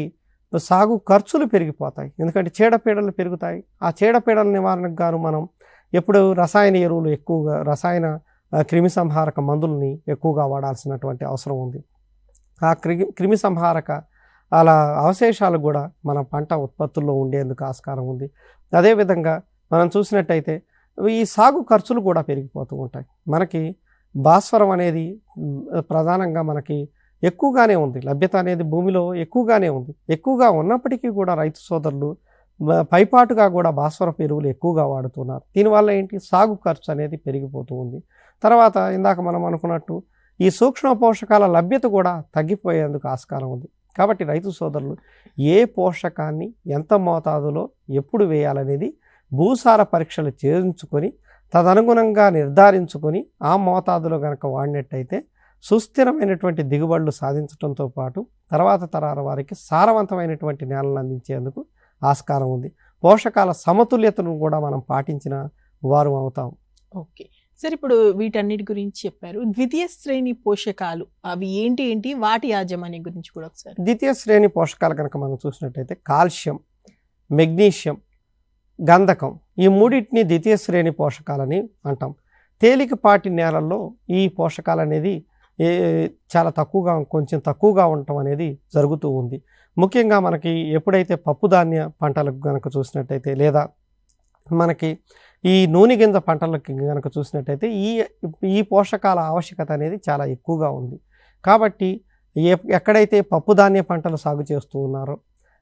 సాగు ఖర్చులు పెరిగిపోతాయి, ఎందుకంటే చీడపీడలు పెరుగుతాయి. ఆ చీడపీడల నివారణకు గాను మనం ఎప్పుడు రసాయన ఎరువులు ఎక్కువగా, రసాయన క్రిమి సంహారక మందుల్ని ఎక్కువగా వాడాల్సినటువంటి అవసరం ఉంది. ఆ క్రిమి సంహారక అవశేషాలు కూడా మన పంట ఉత్పత్తుల్లో ఉండేందుకు ఆస్కారం ఉంది. అదేవిధంగా మనం చూసినట్టయితే ఈ సాగు ఖర్చులు కూడా పెరిగిపోతూ ఉంటాయి. మనకి భాస్వరం అనేది ప్రధానంగా మనకి ఎక్కువగానే ఉంది, లభ్యత అనేది భూమిలో ఎక్కువగానే ఉంది. ఎక్కువగా ఉన్నప్పటికీ కూడా రైతు సోదరులు పైపాటుగా కూడా భాస్వరపు ఎరువులు ఎక్కువగా వాడుతున్నారు. దీనివల్ల ఏంటి, సాగు ఖర్చు అనేది పెరిగిపోతూ ఉంది. తర్వాత ఇందాక మనం అనుకున్నట్టు ఈ సూక్ష్మ పోషకాల లభ్యత కూడా తగ్గిపోయేందుకు ఆస్కారం ఉంది. కాబట్టి రైతు సోదరులు ఏ పోషకాన్ని ఎంత మోతాదులో ఎప్పుడు వేయాలనేది భూసార పరీక్షలు చేయించుకొని తదనుగుణంగా నిర్ధారించుకొని ఆ మోతాదులో కనుక వాడినట్టయితే సుస్థిరమైనటువంటి దిగుబడులు సాధించడంతో పాటు తర్వాత తరాల వారికి సారవంతమైనటువంటి నేలను అందించేందుకు ఆస్కారం ఉంది. పోషకాల సమతుల్యతను కూడా మనం పాటించిన వారు అవుతాం. ఓకే సార్, ఇప్పుడు వీటన్నిటి గురించి చెప్పారు. ద్వితీయ శ్రేణి పోషకాలు అవి ఏంటి వాటి యాజమాన్యం గురించి కూడా ఒకసారి. ద్వితీయ శ్రేణి పోషకాలు కనుక మనం చూసినట్టయితే కాల్షియం, మెగ్నీషియం, గంధకం, ఈ మూడింటిని ద్వితీయ శ్రేణి పోషకాలని అంటాం. తేలికపాటి నేలల్లో ఈ పోషకాలు అనేది చాలా కొంచెం తక్కువగా ఉండటం అనేది జరుగుతూ ఉంది. ముఖ్యంగా మనకి ఎప్పుడైతే పప్పుధాన్య పంటలకు కనుక చూసినట్టయితే, లేదా మనకి ఈ నూనె గింజ పంటలకి కనుక చూసినట్టయితే ఈ పోషకాల ఆవశ్యకత అనేది చాలా ఎక్కువగా ఉంది. కాబట్టి ఎక్కడైతే పప్పుధాన్య పంటలు సాగు చేస్తూ ఉన్నారో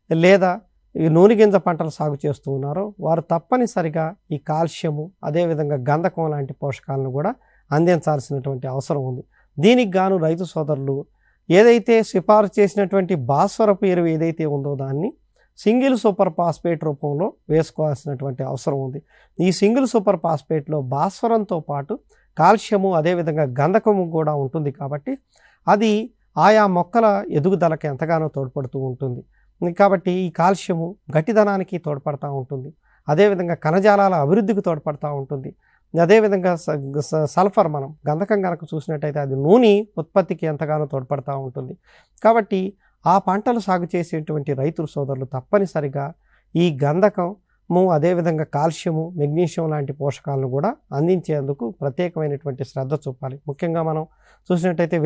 లేదా ఈ నూనె గింజ పంటలు సాగు చేస్తూ ఉన్నారో వారు తప్పనిసరిగా ఈ కాల్షియము అదేవిధంగా గంధకం లాంటి పోషకాలను కూడా అందించాల్సినటువంటి అవసరం ఉంది. దీనికి గాను రైతు సోదరులు ఏదైతే సిఫారసు చేసినటువంటి భాస్వరపు ఎరువు ఏదైతే ఉందో దాన్ని సింగిల్ సూపర్ ఫాస్ఫేట్ రూపంలో వేసుకోవాల్సినటువంటి అవసరం ఉంది. ఈ సింగిల్ సూపర్ ఫాస్ఫేట్లో భాస్వరంతో పాటు కాల్షియము అదేవిధంగా గంధకము కూడా ఉంటుంది. కాబట్టి అది ఆయా మొక్కల ఎదుగుదలకు ఎంతగానో తోడ్పడుతూ ఉంటుంది. కాబట్టి ఈ కాల్షియము గట్టిదనానికి తోడ్పడుతూ ఉంటుంది, అదేవిధంగా కణజాలాల అభివృద్ధికి తోడ్పడుతూ ఉంటుంది. అదేవిధంగా సల్ఫర్, మనం గంధకం కనుక చూసినట్టయితే అది నూనె ఉత్పత్తికి ఎంతగానో తోడ్పడుతూ ఉంటుంది. కాబట్టి ఆ పంటలు సాగు చేసేటువంటి రైతుల సోదరులు తప్పనిసరిగా ఈ గంధకము అదేవిధంగా కాల్షియము, మెగ్నీషియం లాంటి పోషకాలను కూడా అందించేందుకు ప్రత్యేకమైనటువంటి శ్రద్ధ చూపాలి. ముఖ్యంగా మనం చూసినట్టయితే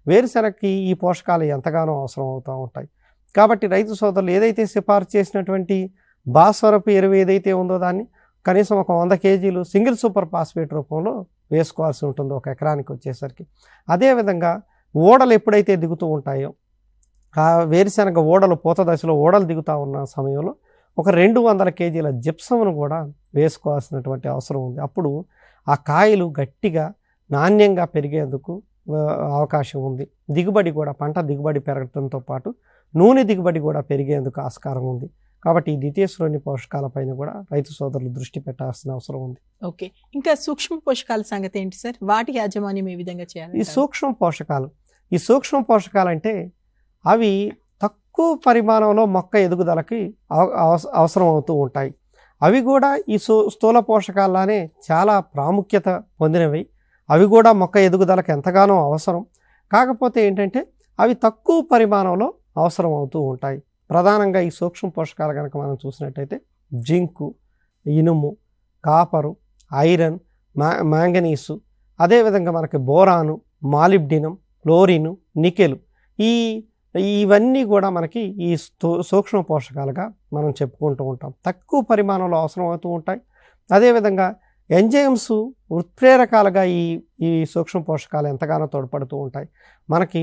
వేరుశెనగకి ఈ పోషకాలు ఎంతగానో అవసరం అవుతూ ఉంటాయి. కాబట్టి రైతు సోదరులు ఏదైతే సిఫారసు చేసినటువంటి భాస్వరపు ఎరువు ఏదైతే ఉందో దాన్ని కనీసం ఒక 100 కేజీలు సింగిల్ సూపర్ ఫాస్ఫేట్ రూపంలో వేసుకోవాల్సి ఉంటుంది ఒక ఎకరానికి వచ్చేసరికి. అదేవిధంగా ఓడలు ఎప్పుడైతే దిగుతూ ఉంటాయో, ఆ వేరుశెనగ ఓడలు పూత దశలో ఓడలు దిగుతూ ఉన్న సమయంలో ఒక 200 కేజీల జిప్సమ్ను కూడా వేసుకోవాల్సినటువంటి అవసరం ఉంది. అప్పుడు ఆ కాయలు గట్టిగా నాణ్యంగా పెరిగేందుకు అవకాశం ఉంది. పంట దిగుబడి పెరగడంతో పాటు నూనె దిగుబడి కూడా పెరిగేందుకు ఆస్కారం ఉంది. కాబట్టి ఈ ద్వితీయ శ్రేణి పోషకాలపైన కూడా రైతు సోదరులు దృష్టి పెట్టాల్సిన అవసరం ఉంది. ఓకే, ఇంకా సూక్ష్మ పోషకాల సంగతి ఏంటి సార్? వాటి యాజమాన్యం ఏ విధంగా చేయాలి? ఈ సూక్ష్మ పోషకాలు అంటే అవి తక్కువ పరిమాణంలో మొక్క ఎదుగుదలకి అవసరం అవుతూ ఉంటాయి. అవి కూడా ఈ స్థూల పోషకాలనే చాలా ప్రాముఖ్యత పొందినవి. అవి కూడా మొక్క ఎదుగుదలకు ఎంతగానో అవసరం. కాకపోతే ఏంటంటే అవి తక్కువ పరిమాణంలో అవసరం అవుతూ ఉంటాయి. ప్రధానంగా ఈ సూక్ష్మ పోషకాలు కనుక మనం చూసినట్టయితే జింకు, ఇనుము, కాపరు, ఐరన్, మ్యాంగనీసు, అదేవిధంగా మనకి బోరాను, మాలిబ్డినం, క్లోరిను, నికెలు, ఇవన్నీ కూడా మనకి ఈ సూక్ష్మ పోషకాలుగా మనం చెప్పుకుంటూ ఉంటాం. తక్కువ పరిమాణంలో అవసరం అవుతూ ఉంటాయి. అదేవిధంగా ఎంజైమ్స్ ఉత్ప్రేరకాలుగా ఈ సూక్ష్మ పోషకాలు ఎంతగానో తోడ్పడుతూ ఉంటాయి. మనకి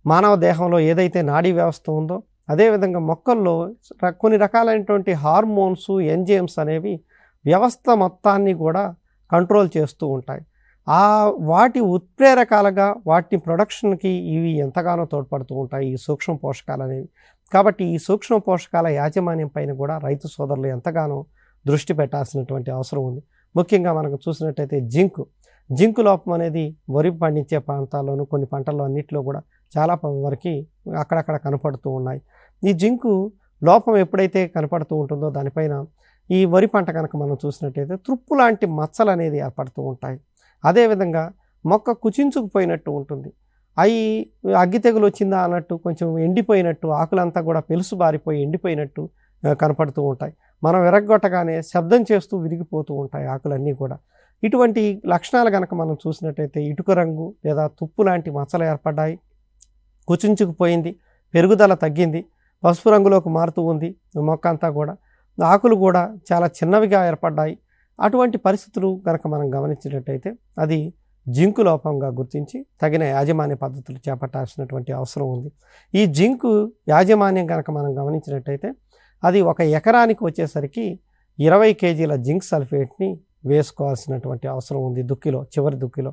మానవ దేహంలో ఏదైతే నాడీ వ్యవస్థ ఉందో, అదేవిధంగా మొక్కల్లో కొన్ని రకాలైనటువంటి హార్మోన్స్, ఎంజైమ్స్ అనేవి వ్యవస్థ మొత్తాన్ని కూడా కంట్రోల్ చేస్తూ ఉంటాయి. వాటి ఉత్ప్రేరకాలుగా వాటి ప్రొడక్షన్కి ఇవి ఎంతగానో తోడ్పడుతూ ఉంటాయి ఈ సూక్ష్మ పోషకాలు అనేవి. కాబట్టి ఈ సూక్ష్మ పోషకాల యాజమాన్యం పైన కూడా రైతు సోదరులు ఎంతగానో దృష్టి పెట్టాల్సినటువంటి అవసరం ఉంది. ముఖ్యంగా మనకు చూసినట్టయితే జింకు లోపం అనేది వరి పండించే ప్రాంతాల్లోనూ కొన్ని పంటల్లో అన్నింటిలో కూడా చాలా వరకు అక్కడక్కడ కనపడుతూ ఉన్నాయి. ఈ జింకు లోపం ఎప్పుడైతే కనపడుతూ ఉంటుందో దానిపైన ఈ వరి పంట కనుక మనం చూసినట్టయితే త్రుప్పు లాంటి మచ్చలు అనేది ఏర్పడుతూ ఉంటాయి. అదేవిధంగా మొక్క కుచించుకుపోయినట్టు ఉంటుంది. అవి అగ్గి తెగులు వచ్చిందా అన్నట్టు కొంచెం ఎండిపోయినట్టు, ఆకులంతా కూడా పెలుసు బారిపోయి ఎండిపోయినట్టు కనపడుతూ ఉంటాయి. మనం విరగ్గొట్టగానే శబ్దం చేస్తూ విరిగిపోతూ ఉంటాయి ఆకులన్నీ కూడా. ఇటువంటి లక్షణాలు కనుక మనం చూసినట్టయితే ఇటుక రంగు లేదా తుప్పు లాంటి మచ్చలు ఏర్పడ్డాయి, కుచించుకుపోయింది, పెరుగుదల తగ్గింది, పసుపు రంగులోకి మారుతూ ఉంది మొక్క అంతా కూడా, ఆకులు కూడా చాలా చిన్నవిగా ఏర్పడ్డాయి. అటువంటి పరిస్థితులు కనుక మనం గమనించినట్టయితే అది జింకు లోపంగా గుర్తించి తగిన యాజమాన్య పద్ధతులు చేపట్టాల్సినటువంటి అవసరం ఉంది. ఈ జింకు యాజమాన్యం కనుక మనం గమనించినట్టయితే అది ఒక ఎకరానికి వచ్చేసరికి 20 కేజీల జింక్ సల్ఫేట్ని వేసుకోవాల్సినటువంటి అవసరం ఉంది చివరి దుక్కిలో.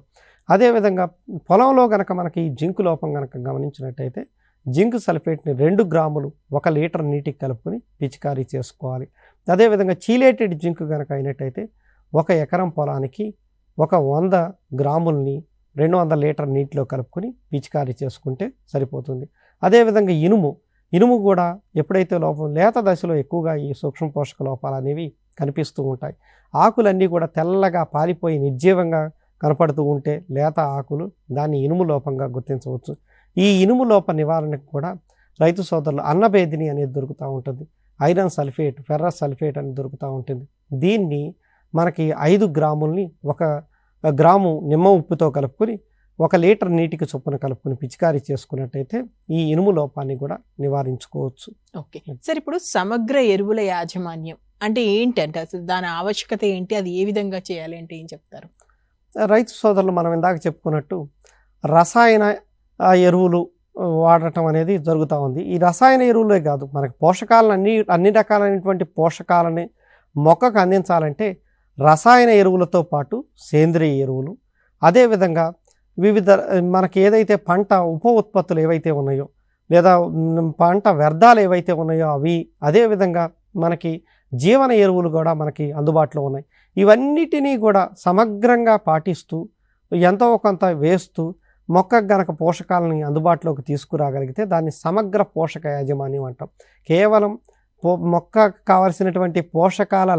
అదేవిధంగా పొలంలో కనుక మనకి ఈ జింకు లోపం కనుక గమనించినట్టయితే జింక్ సల్ఫేట్ని 2 గ్రాములు 1 లీటర్ నీటికి కలుపుకొని పిచికారీ చేసుకోవాలి. అదేవిధంగా చీలేటెడ్ జింక్ కనుక అయినట్టయితే 1 ఎకరం పొలానికి 100 గ్రాములని 200 లీటర్ నీటిలో కలుపుకొని పిచికారీ చేసుకుంటే సరిపోతుంది. అదేవిధంగా ఇనుము కూడా ఎప్పుడైతే లేత దశలో ఎక్కువగా ఈ సూక్ష్మ పోషక లోపాలు అనేవి కనిపిస్తూ ఉంటాయి. ఆకులన్నీ కూడా తెల్లగా పాలిపోయి నిర్జీవంగా కనపడుతూ ఉంటే లేత ఆకులు, దాన్ని ఇనుము లోపంగా గుర్తించవచ్చు. ఈ ఇనుము లోప నివారణకు కూడా రైతు సోదరులు అన్నబేదిని అనేది దొరుకుతూ ఉంటుంది. ఐరన్ సల్ఫేట్, ఫెర్రస్ సల్ఫేట్ అనేది దొరుకుతూ ఉంటుంది. దీన్ని మనకి 5 గ్రాముల్ని 1 గ్రాము నిమ్మ ఉప్పుతో కలుపుకొని 1 లీటర్ నీటికి చొప్పున కలుపుకొని పిచికారీ చేసుకున్నట్టయితే ఈ ఇనుము లోపాన్ని కూడా నివారించుకోవచ్చు. ఓకే సార్, ఇప్పుడు సమగ్ర ఎరువుల యాజమాన్యం అంటే ఏంటి, అంటే అసలు దాని ఆవశ్యకత ఏంటి, అది ఏ విధంగా చేయాలి అంటే ఏం చెప్తారు? రైతు సోదరులు మనం ఇందాక చెప్పుకున్నట్టు రసాయన ఎరువులు వాడటం అనేది జరుగుతూ ఉంది. ఈ రసాయన ఎరువులే కాదు, మనకి పోషకాలను అన్ని రకాలైనటువంటి పోషకాలని మొక్కకు అందించాలంటే రసాయన ఎరువులతో పాటు సేంద్రియ ఎరువులు, అదేవిధంగా వివిధ మనకి ఏదైతే పంట ఉప ఉత్పత్తులు ఏవైతే ఉన్నాయో లేదా పంట వ్యర్థాలు ఏవైతే ఉన్నాయో అవి, అదేవిధంగా మనకి జీవన ఎరువులు కూడా మనకి అందుబాటులో ఉన్నాయి. ఇవన్నిటినీ కూడా సమగ్రంగా పాటిస్తూ ఎంతో కొంత వేస్తూ మొక్కకు గనక పోషకాలని అందుబాటులోకి తీసుకురాగలిగితే దాన్ని సమగ్ర పోషక యాజమాన్యం అంటాం. కేవలం మొక్కకు కావలసినటువంటి పోషకాల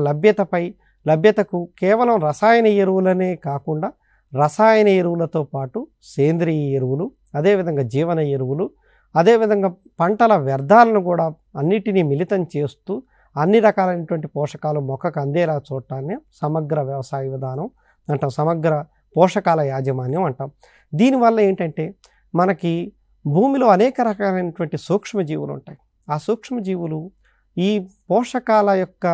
లభ్యతకు కేవలం రసాయన ఎరువులనే కాకుండా రసాయన ఎరువులతో పాటు సేంద్రియ ఎరువులు, అదేవిధంగా జీవన ఎరువులు, అదేవిధంగా పంటల వ్యర్థాలను కూడా అన్నిటినీ మిళితం చేస్తూ అన్ని రకాలైనటువంటి పోషకాలు మొక్కకు అందేలా చూడటాన్ని సమగ్ర వ్యవసాయ విధానం అంటాం, సమగ్ర పోషకాల యాజమాన్యం అంటాం. దీనివల్ల ఏంటంటే మనకి భూమిలో అనేక రకాలైనటువంటి సూక్ష్మజీవులు ఉంటాయి. ఆ సూక్ష్మజీవులు ఈ పోషకాల యొక్క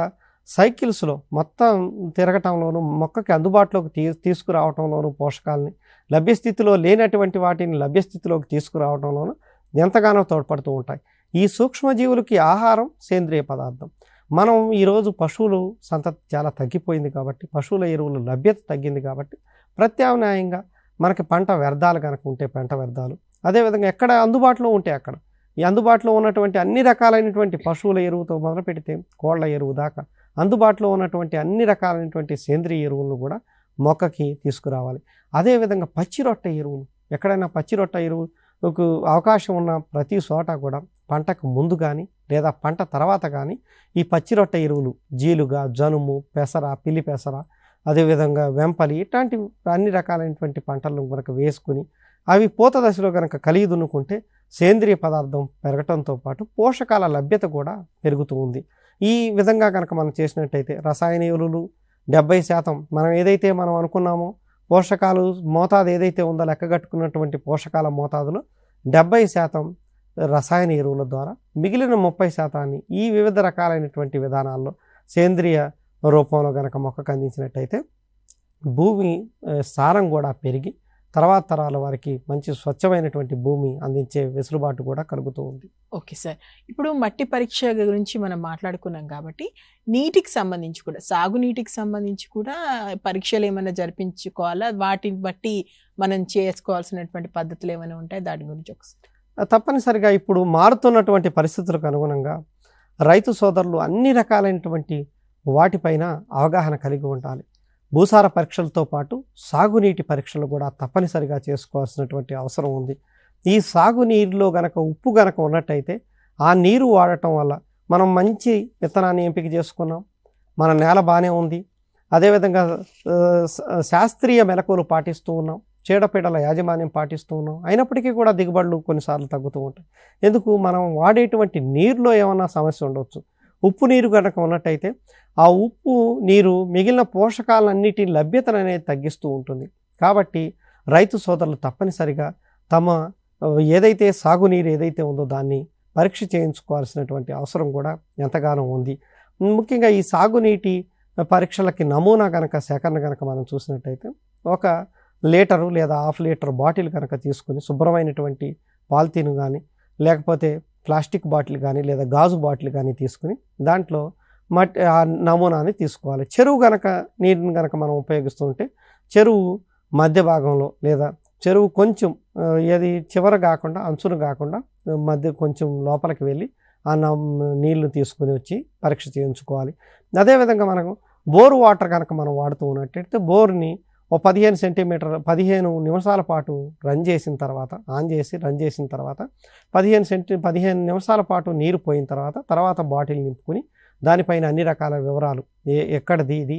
సైకిల్స్లో మొత్తం తిరగటంలోనూ మొక్కకి అందుబాటులోకి తీసుకురావటంలోనూ పోషకాలని లభ్యస్థితిలో లేనటువంటి వాటిని లభ్యస్థితిలోకి తీసుకురావటంలోనూ ఎంతగానో తోడ్పడుతూ ఉంటాయి. ఈ సూక్ష్మజీవులకి ఆహారం సేంద్రియ పదార్థం. మనం ఈరోజు పశువులు సంతతి చాలా తగ్గిపోయింది కాబట్టి, పశువుల ఎరువుల లభ్యత తగ్గింది కాబట్టి ప్రత్యామ్నాయంగా మనకి పంట వ్యర్థాలు కనుక ఉంటే పంట వ్యర్థాలు, అదేవిధంగా ఎక్కడ అందుబాటులో ఉంటే అక్కడ ఈ అందుబాటులో ఉన్నటువంటి అన్ని రకాలైనటువంటి పశువుల ఎరువుతో మొదలు పెడితే కోళ్ల ఎరువు దాకా అందుబాటులో ఉన్నటువంటి అన్ని రకాలైనటువంటి సేంద్రియ ఎరువులను కూడా మొక్కకి తీసుకురావాలి. అదేవిధంగా పచ్చి రొట్టె ఎరువులు, ఎక్కడైనా పచ్చి రొట్టె ఎరువుకు అవకాశం ఉన్న ప్రతి చోట కూడా పంటకు ముందు కానీ లేదా పంట తర్వాత కానీ ఈ పచ్చి రొట్టె ఎరువులు జీలుగా, జనుము, పెసర, పిల్లి పెసర, అదేవిధంగా వెంపలి ఇట్లాంటి అన్ని రకాలైనటువంటి పంటలను కనుక వేసుకుని అవి పూత దశలో కనుక కలిగి దున్నుకుంటే సేంద్రియ పదార్థం పెరగటంతో పాటు పోషకాల లభ్యత కూడా పెరుగుతూ ఉంది. ఈ విధంగా కనుక మనం చేసినట్టయితే రసాయన ఎరువులు 70% మనం ఏదైతే మనం అనుకున్నామో పోషకాలు మోతాదు ఏదైతే ఉందో లెక్కగట్టుకున్నటువంటి పోషకాల మోతాదులో 70% రసాయన ఎరువుల ద్వారా, మిగిలిన 30% ఈ వివిధ రకాలైనటువంటి విధానాల్లో సేంద్రియ రూపంలో కనుక మొక్కకు అందించినట్టయితే భూమి సారం కూడా పెరిగి తర్వాత తరాల వారికి మంచి స్వచ్ఛమైనటువంటి భూమి అందించే వెసులుబాటు కూడా కలుగుతూ ఉంది. ఓకే సార్, ఇప్పుడు మట్టి పరీక్ష గురించి మనం మాట్లాడుకున్నాం కాబట్టి నీటికి సంబంధించి కూడా, సాగునీటికి సంబంధించి కూడా పరీక్షలు ఏమైనా జరిపించుకోవాలా, వాటిని బట్టి మనం చేసుకోవాల్సినటువంటి పద్ధతులు ఏమైనా ఉంటాయి, దాని గురించి ఒకసారి. తప్పనిసరిగా ఇప్పుడు మారుతున్నటువంటి పరిస్థితులకు అనుగుణంగా రైతు సోదరులు అన్ని రకాలైనటువంటి వాటిపైన అవగాహన కలిగి ఉండాలి. భూసార పరీక్షలతో పాటు సాగునీటి పరీక్షలు కూడా తప్పనిసరిగా చేసుకోవాల్సినటువంటి అవసరం ఉంది. ఈ సాగునీరులో గనక ఉప్పు గనక ఉన్నట్టయితే ఆ నీరు వాడటం వల్ల మనం మంచి విత్తనాన్ని ఎంపిక చేసుకున్నాం, మన నేల బాగానే ఉంది, అదేవిధంగా శాస్త్రీయ మెలకువలు పాటిస్తూ ఉన్నాం, చీడపీడల యాజమాన్యం పాటిస్తూ ఉన్నాం, అయినప్పటికీ కూడా దిగుబడులు కొన్నిసార్లు తగ్గుతూ ఉంటాయి. ఎందుకు? మనం వాడేటువంటి నీరులో ఏమన్నా సమస్య ఉండవచ్చు. ఉప్పు నీరు కనుక ఉన్నట్టయితే ఆ ఉప్పు నీరు మిగిలిన పోషకాలన్నిటి లభ్యతను అనేది తగ్గిస్తూ ఉంటుంది. కాబట్టి రైతు సోదరులు తప్పనిసరిగా తమ ఏదైతే సాగునీరు ఏదైతే ఉందో దాన్ని పరీక్ష చేయించుకోవాల్సినటువంటి అవసరం కూడా ఎంతగానో ఉంది. ముఖ్యంగా ఈ సాగునీటి పరీక్షలకి నమూనా కనుక సేకరణ కనుక మనం చూసినట్టయితే 1 లీటరు లేదా 1/2 లీటర్ బాటిల్ కనుక తీసుకుని శుభ్రమైనటువంటి పాలిథీన్ కానీ లేకపోతే ప్లాస్టిక్ బాటిల్ కానీ లేదా గాజు బాటిల్ కానీ తీసుకుని దాంట్లో మట్టి ఆ నమూనాని తీసుకోవాలి. చెరువు కనుక నీటిని కనుక మనం ఉపయోగిస్తుంటే చెరువు మధ్య భాగంలో లేదా చెరువు కొంచెం ఏది చివర కాకుండా అంచును కాకుండా మధ్య కొంచెం లోపలికి వెళ్ళి నీళ్లు తీసుకుని వచ్చి పరీక్ష చేయించుకోవాలి. అదేవిధంగా మనకు బోర్ వాటర్ కనుక మనం వాడుతూ ఉన్నట్టయితే బోర్ని ఓ 15 నిమిషాల పాటు రన్ చేసిన తర్వాత రన్ చేసిన తర్వాత 15 నిమిషాల పాటు నీరు పోయిన తర్వాత బాటిల్ నింపుకుని దానిపైన అన్ని రకాల వివరాలు, ఎక్కడిది ఇది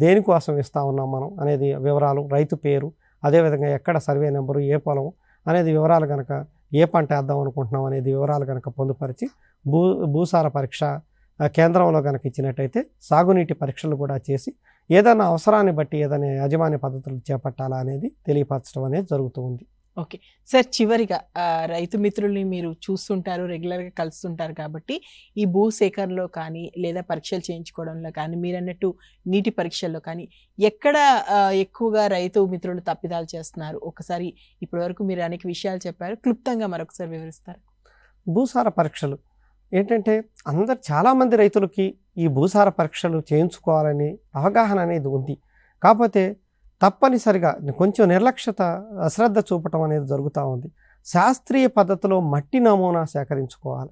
దేనికోసం ఇస్తా ఉన్నాం మనం అనేది వివరాలు, రైతు పేరు, అదేవిధంగా ఎక్కడ సర్వే నెంబరు, ఏ పొలం అనేది వివరాలు కనుక, ఏ పంట వేద్దాం అనుకుంటున్నాం అనేది వివరాలు కనుక పొందుపరిచి భూసార పరీక్ష కేంద్రంలో కనుక ఇచ్చినట్టయితే సాగునీటి పరీక్షలు కూడా చేసి ఏదైనా అవసరాన్ని బట్టి ఏదైనా యాజమాన్య పద్ధతులు చేపట్టాలా అనేది తెలియపరచడం అనేది జరుగుతూ ఉంది. ఓకే సార్, చివరిగా రైతు మిత్రుల్ని మీరు చూస్తుంటారు, రెగ్యులర్గా కలుస్తుంటారు కాబట్టి ఈ భూ సేకరణలో కానీ లేదా పరీక్షలు చేయించుకోవడంలో కానీ మీరు అన్నట్టు నీటి పరీక్షల్లో కానీ ఎక్కడ ఎక్కువగా రైతు మిత్రులు తప్పిదాలు చేస్తున్నారు? ఒకసారి ఇప్పటివరకు మీరు అనేక విషయాలు చెప్పారు, క్లుప్తంగా మరొకసారి వివరిస్తారు. భూసార పరీక్షలు ఏంటంటే చాలామంది రైతులకి ఈ భూసార పరీక్షలు చేయించుకోవాలని అవగాహన అనేది ఉంది. కాకపోతే తప్పనిసరిగా కొంచెం నిర్లక్ష్యత, అశ్రద్ధ చూపటం అనేది జరుగుతూ ఉంది. శాస్త్రీయ పద్ధతిలో మట్టి నమూనా సేకరించుకోవాలి.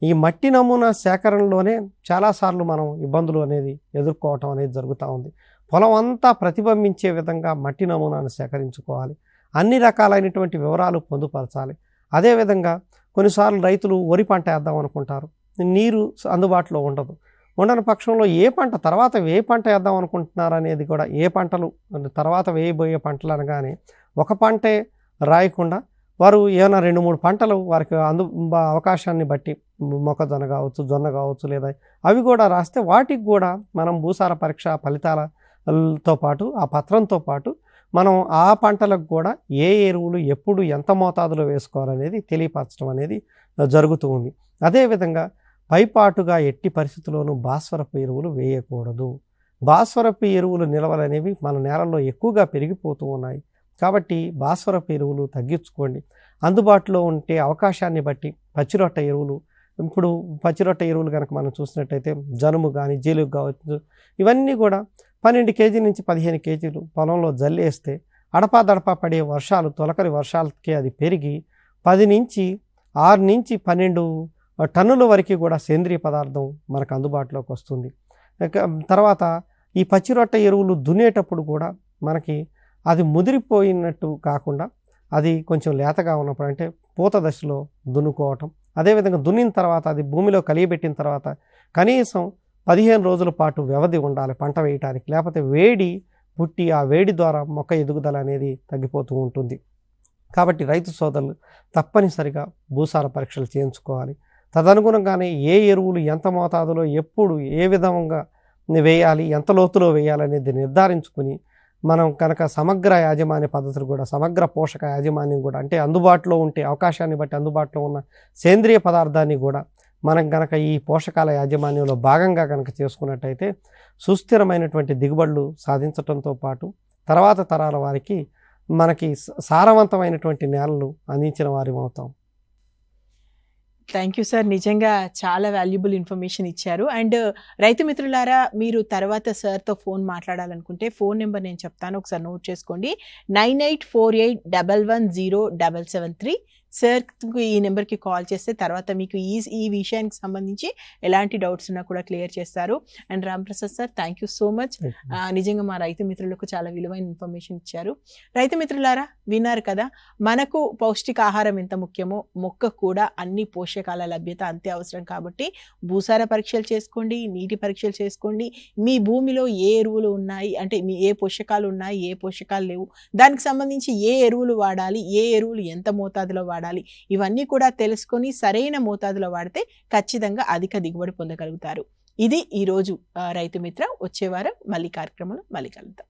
ఈ మట్టి నమూనా సేకరణలోనే చాలాసార్లు మనం ఇబ్బందులు అనేది ఎదుర్కోవటం అనేది జరుగుతూ ఉంది. పొలం అంతా ప్రతిబింబించే విధంగా మట్టి నమూనాను సేకరించుకోవాలి. అన్ని రకాలైనటువంటి వివరాలు పొందుపరచాలి. అదేవిధంగా కొన్నిసార్లు రైతులు వరి పంట వేద్దాం అనుకుంటారు, నీరు అందుబాటులో ఉండని పక్షంలో తర్వాత ఏ పంట వేద్దాం అనుకుంటున్నారు అనేది కూడా, ఏ పంటలు తర్వాత వేయబోయే పంటలు అనగానే ఒక పంటే రాయకుండా వారు ఏమైనా 2-3 పంటలు వారికి అవకాశాన్ని బట్టి మొక్కజొన్న కావచ్చు, జొన్న కావచ్చు, లేదా అవి కూడా రాస్తే వాటికి కూడా మనం భూసార పరీక్ష ఫలితాలతో పాటు ఆ పత్రంతో పాటు మనం ఆ పంటలకు కూడా ఏ ఎరువులు ఎప్పుడు ఎంత మోతాదులో వేసుకోవాలనేది తెలియపరచడం అనేది జరుగుతూ ఉంది. అదేవిధంగా పైపాటుగా ఎట్టి పరిస్థితుల్లోనూ భాస్వరపు ఎరువులు వేయకూడదు. భాస్వరపు ఎరువులు నిల్వలు అనేవి మన నేలల్లో ఎక్కువగా పెరిగిపోతూ ఉన్నాయి. కాబట్టి భాస్వరపు ఎరువులు తగ్గించుకోండి. అందుబాటులో ఉంటే అవకాశాన్ని బట్టి పచ్చిరొట్ట ఎరువులు, ఇప్పుడు పచ్చిరొట్ట ఎరువులు కనుక మనం చూసినట్టయితే జనుము కానీ, జీలుగు కావచ్చు, ఇవన్నీ కూడా 12 కేజీల నుంచి 15 కేజీలు పొలంలో జల్లేస్తే అడపాదడపా పడే వర్షాలు, తొలకరి వర్షాలకి అది పెరిగి 6 నుంచి 12 టన్నుల వరకు కూడా సేంద్రియ పదార్థం మనకు అందుబాటులోకి వస్తుంది. తర్వాత ఈ పచ్చిరొట్ట ఎరువులు దున్నేటప్పుడు కూడా మనకి అది ముదిరిపోయినట్టు కాకుండా అది కొంచెం లేతగా ఉన్నప్పుడు, అంటే పూత దశలో దున్నుకోవటం. అదేవిధంగా దున్నిన తర్వాత అది భూమిలో కలియబెట్టిన తర్వాత కనీసం 15 రోజుల పాటు వ్యవధి ఉండాలి పంట వేయటానికి. లేకపోతే వేడి పుట్టి ఆ వేడి ద్వారా మొక్క ఎదుగుదల అనేది తగ్గిపోతూ ఉంటుంది. కాబట్టి రైతు సోదరులు తప్పనిసరిగా భూసార పరీక్షలు చేయించుకోవాలి. తదనుగుణంగానే ఏ ఎరువులు ఎంత మోతాదులో ఎప్పుడు ఏ విధంగా వేయాలి, ఎంత లోతులో వేయాలనేది నిర్ధారించుకుని మనం కనుక సమగ్ర యాజమాన్య పద్ధతులు కూడా, సమగ్ర పోషక యాజమాన్యం కూడా, అంటే అందుబాటులో ఉంటే అవకాశాన్ని బట్టి అందుబాటులో ఉన్న సేంద్రియ పదార్థాన్ని కూడా మనం కనుక ఈ పోషకాల యాజమాన్యంలో భాగంగా కనుక చేసుకున్నట్టయితే సుస్థిరమైనటువంటి దిగుబడులు సాధించడంతో పాటు తర్వాత తరాల వారికి మనకి సారవంతమైనటువంటి నేలలు అందించిన వారి అవుతాం. థ్యాంక్ యూ సార్, నిజంగా చాలా వాల్యుబుల్ ఇన్ఫర్మేషన్ ఇచ్చారు. అండ్ రైతు మిత్రులారా, మీరు తర్వాత సార్తో ఫోన్ మాట్లాడాలనుకుంటే ఫోన్ నెంబర్ నేను చెప్తాను, ఒకసారి నోట్ చేసుకోండి. 9848110773. సార్కి ఈ నెంబర్కి కాల్ చేస్తే తర్వాత మీకు ఈ విషయానికి సంబంధించి ఎలాంటి డౌట్స్ ఉన్నా కూడా క్లియర్ చేస్తారు. And Ramprasad sir, thank you so much. నిజంగా మా రైతు మిత్రులకు చాలా విలువైన ఇన్ఫర్మేషన్ ఇచ్చారు. రైతు మిత్రులారా, విన్నారు కదా, మనకు పౌష్టికాహారం ఎంత ముఖ్యమో మొక్క కూడా అన్ని పోషకాల లభ్యత అంతే అవసరం. కాబట్టి భూసార పరీక్షలు చేసుకోండి, నీటి పరీక్షలు చేసుకోండి, మీ భూమిలో ఏ ఎరువులు ఉన్నాయి, అంటే మీ ఏ పోషకాలు ఉన్నాయి, ఏ పోషకాలు లేవు, దానికి సంబంధించి ఏ ఎరువులు వాడాలి, ఏ ఎరువులు ఎంత మోతాదులో వాడాలి, ఇవన్నీ కూడా తెలుసుకొని సరైన మోతాదులో వాడితే ఖచ్చితంగా అధిక దిగుబడి పొందగలుగుతారు. ఇది ఈరోజు రైతు మిత్ర. వచ్చే వారం మళ్ళీ కార్యక్రమంలో మళ్ళీ కలుద్దాం.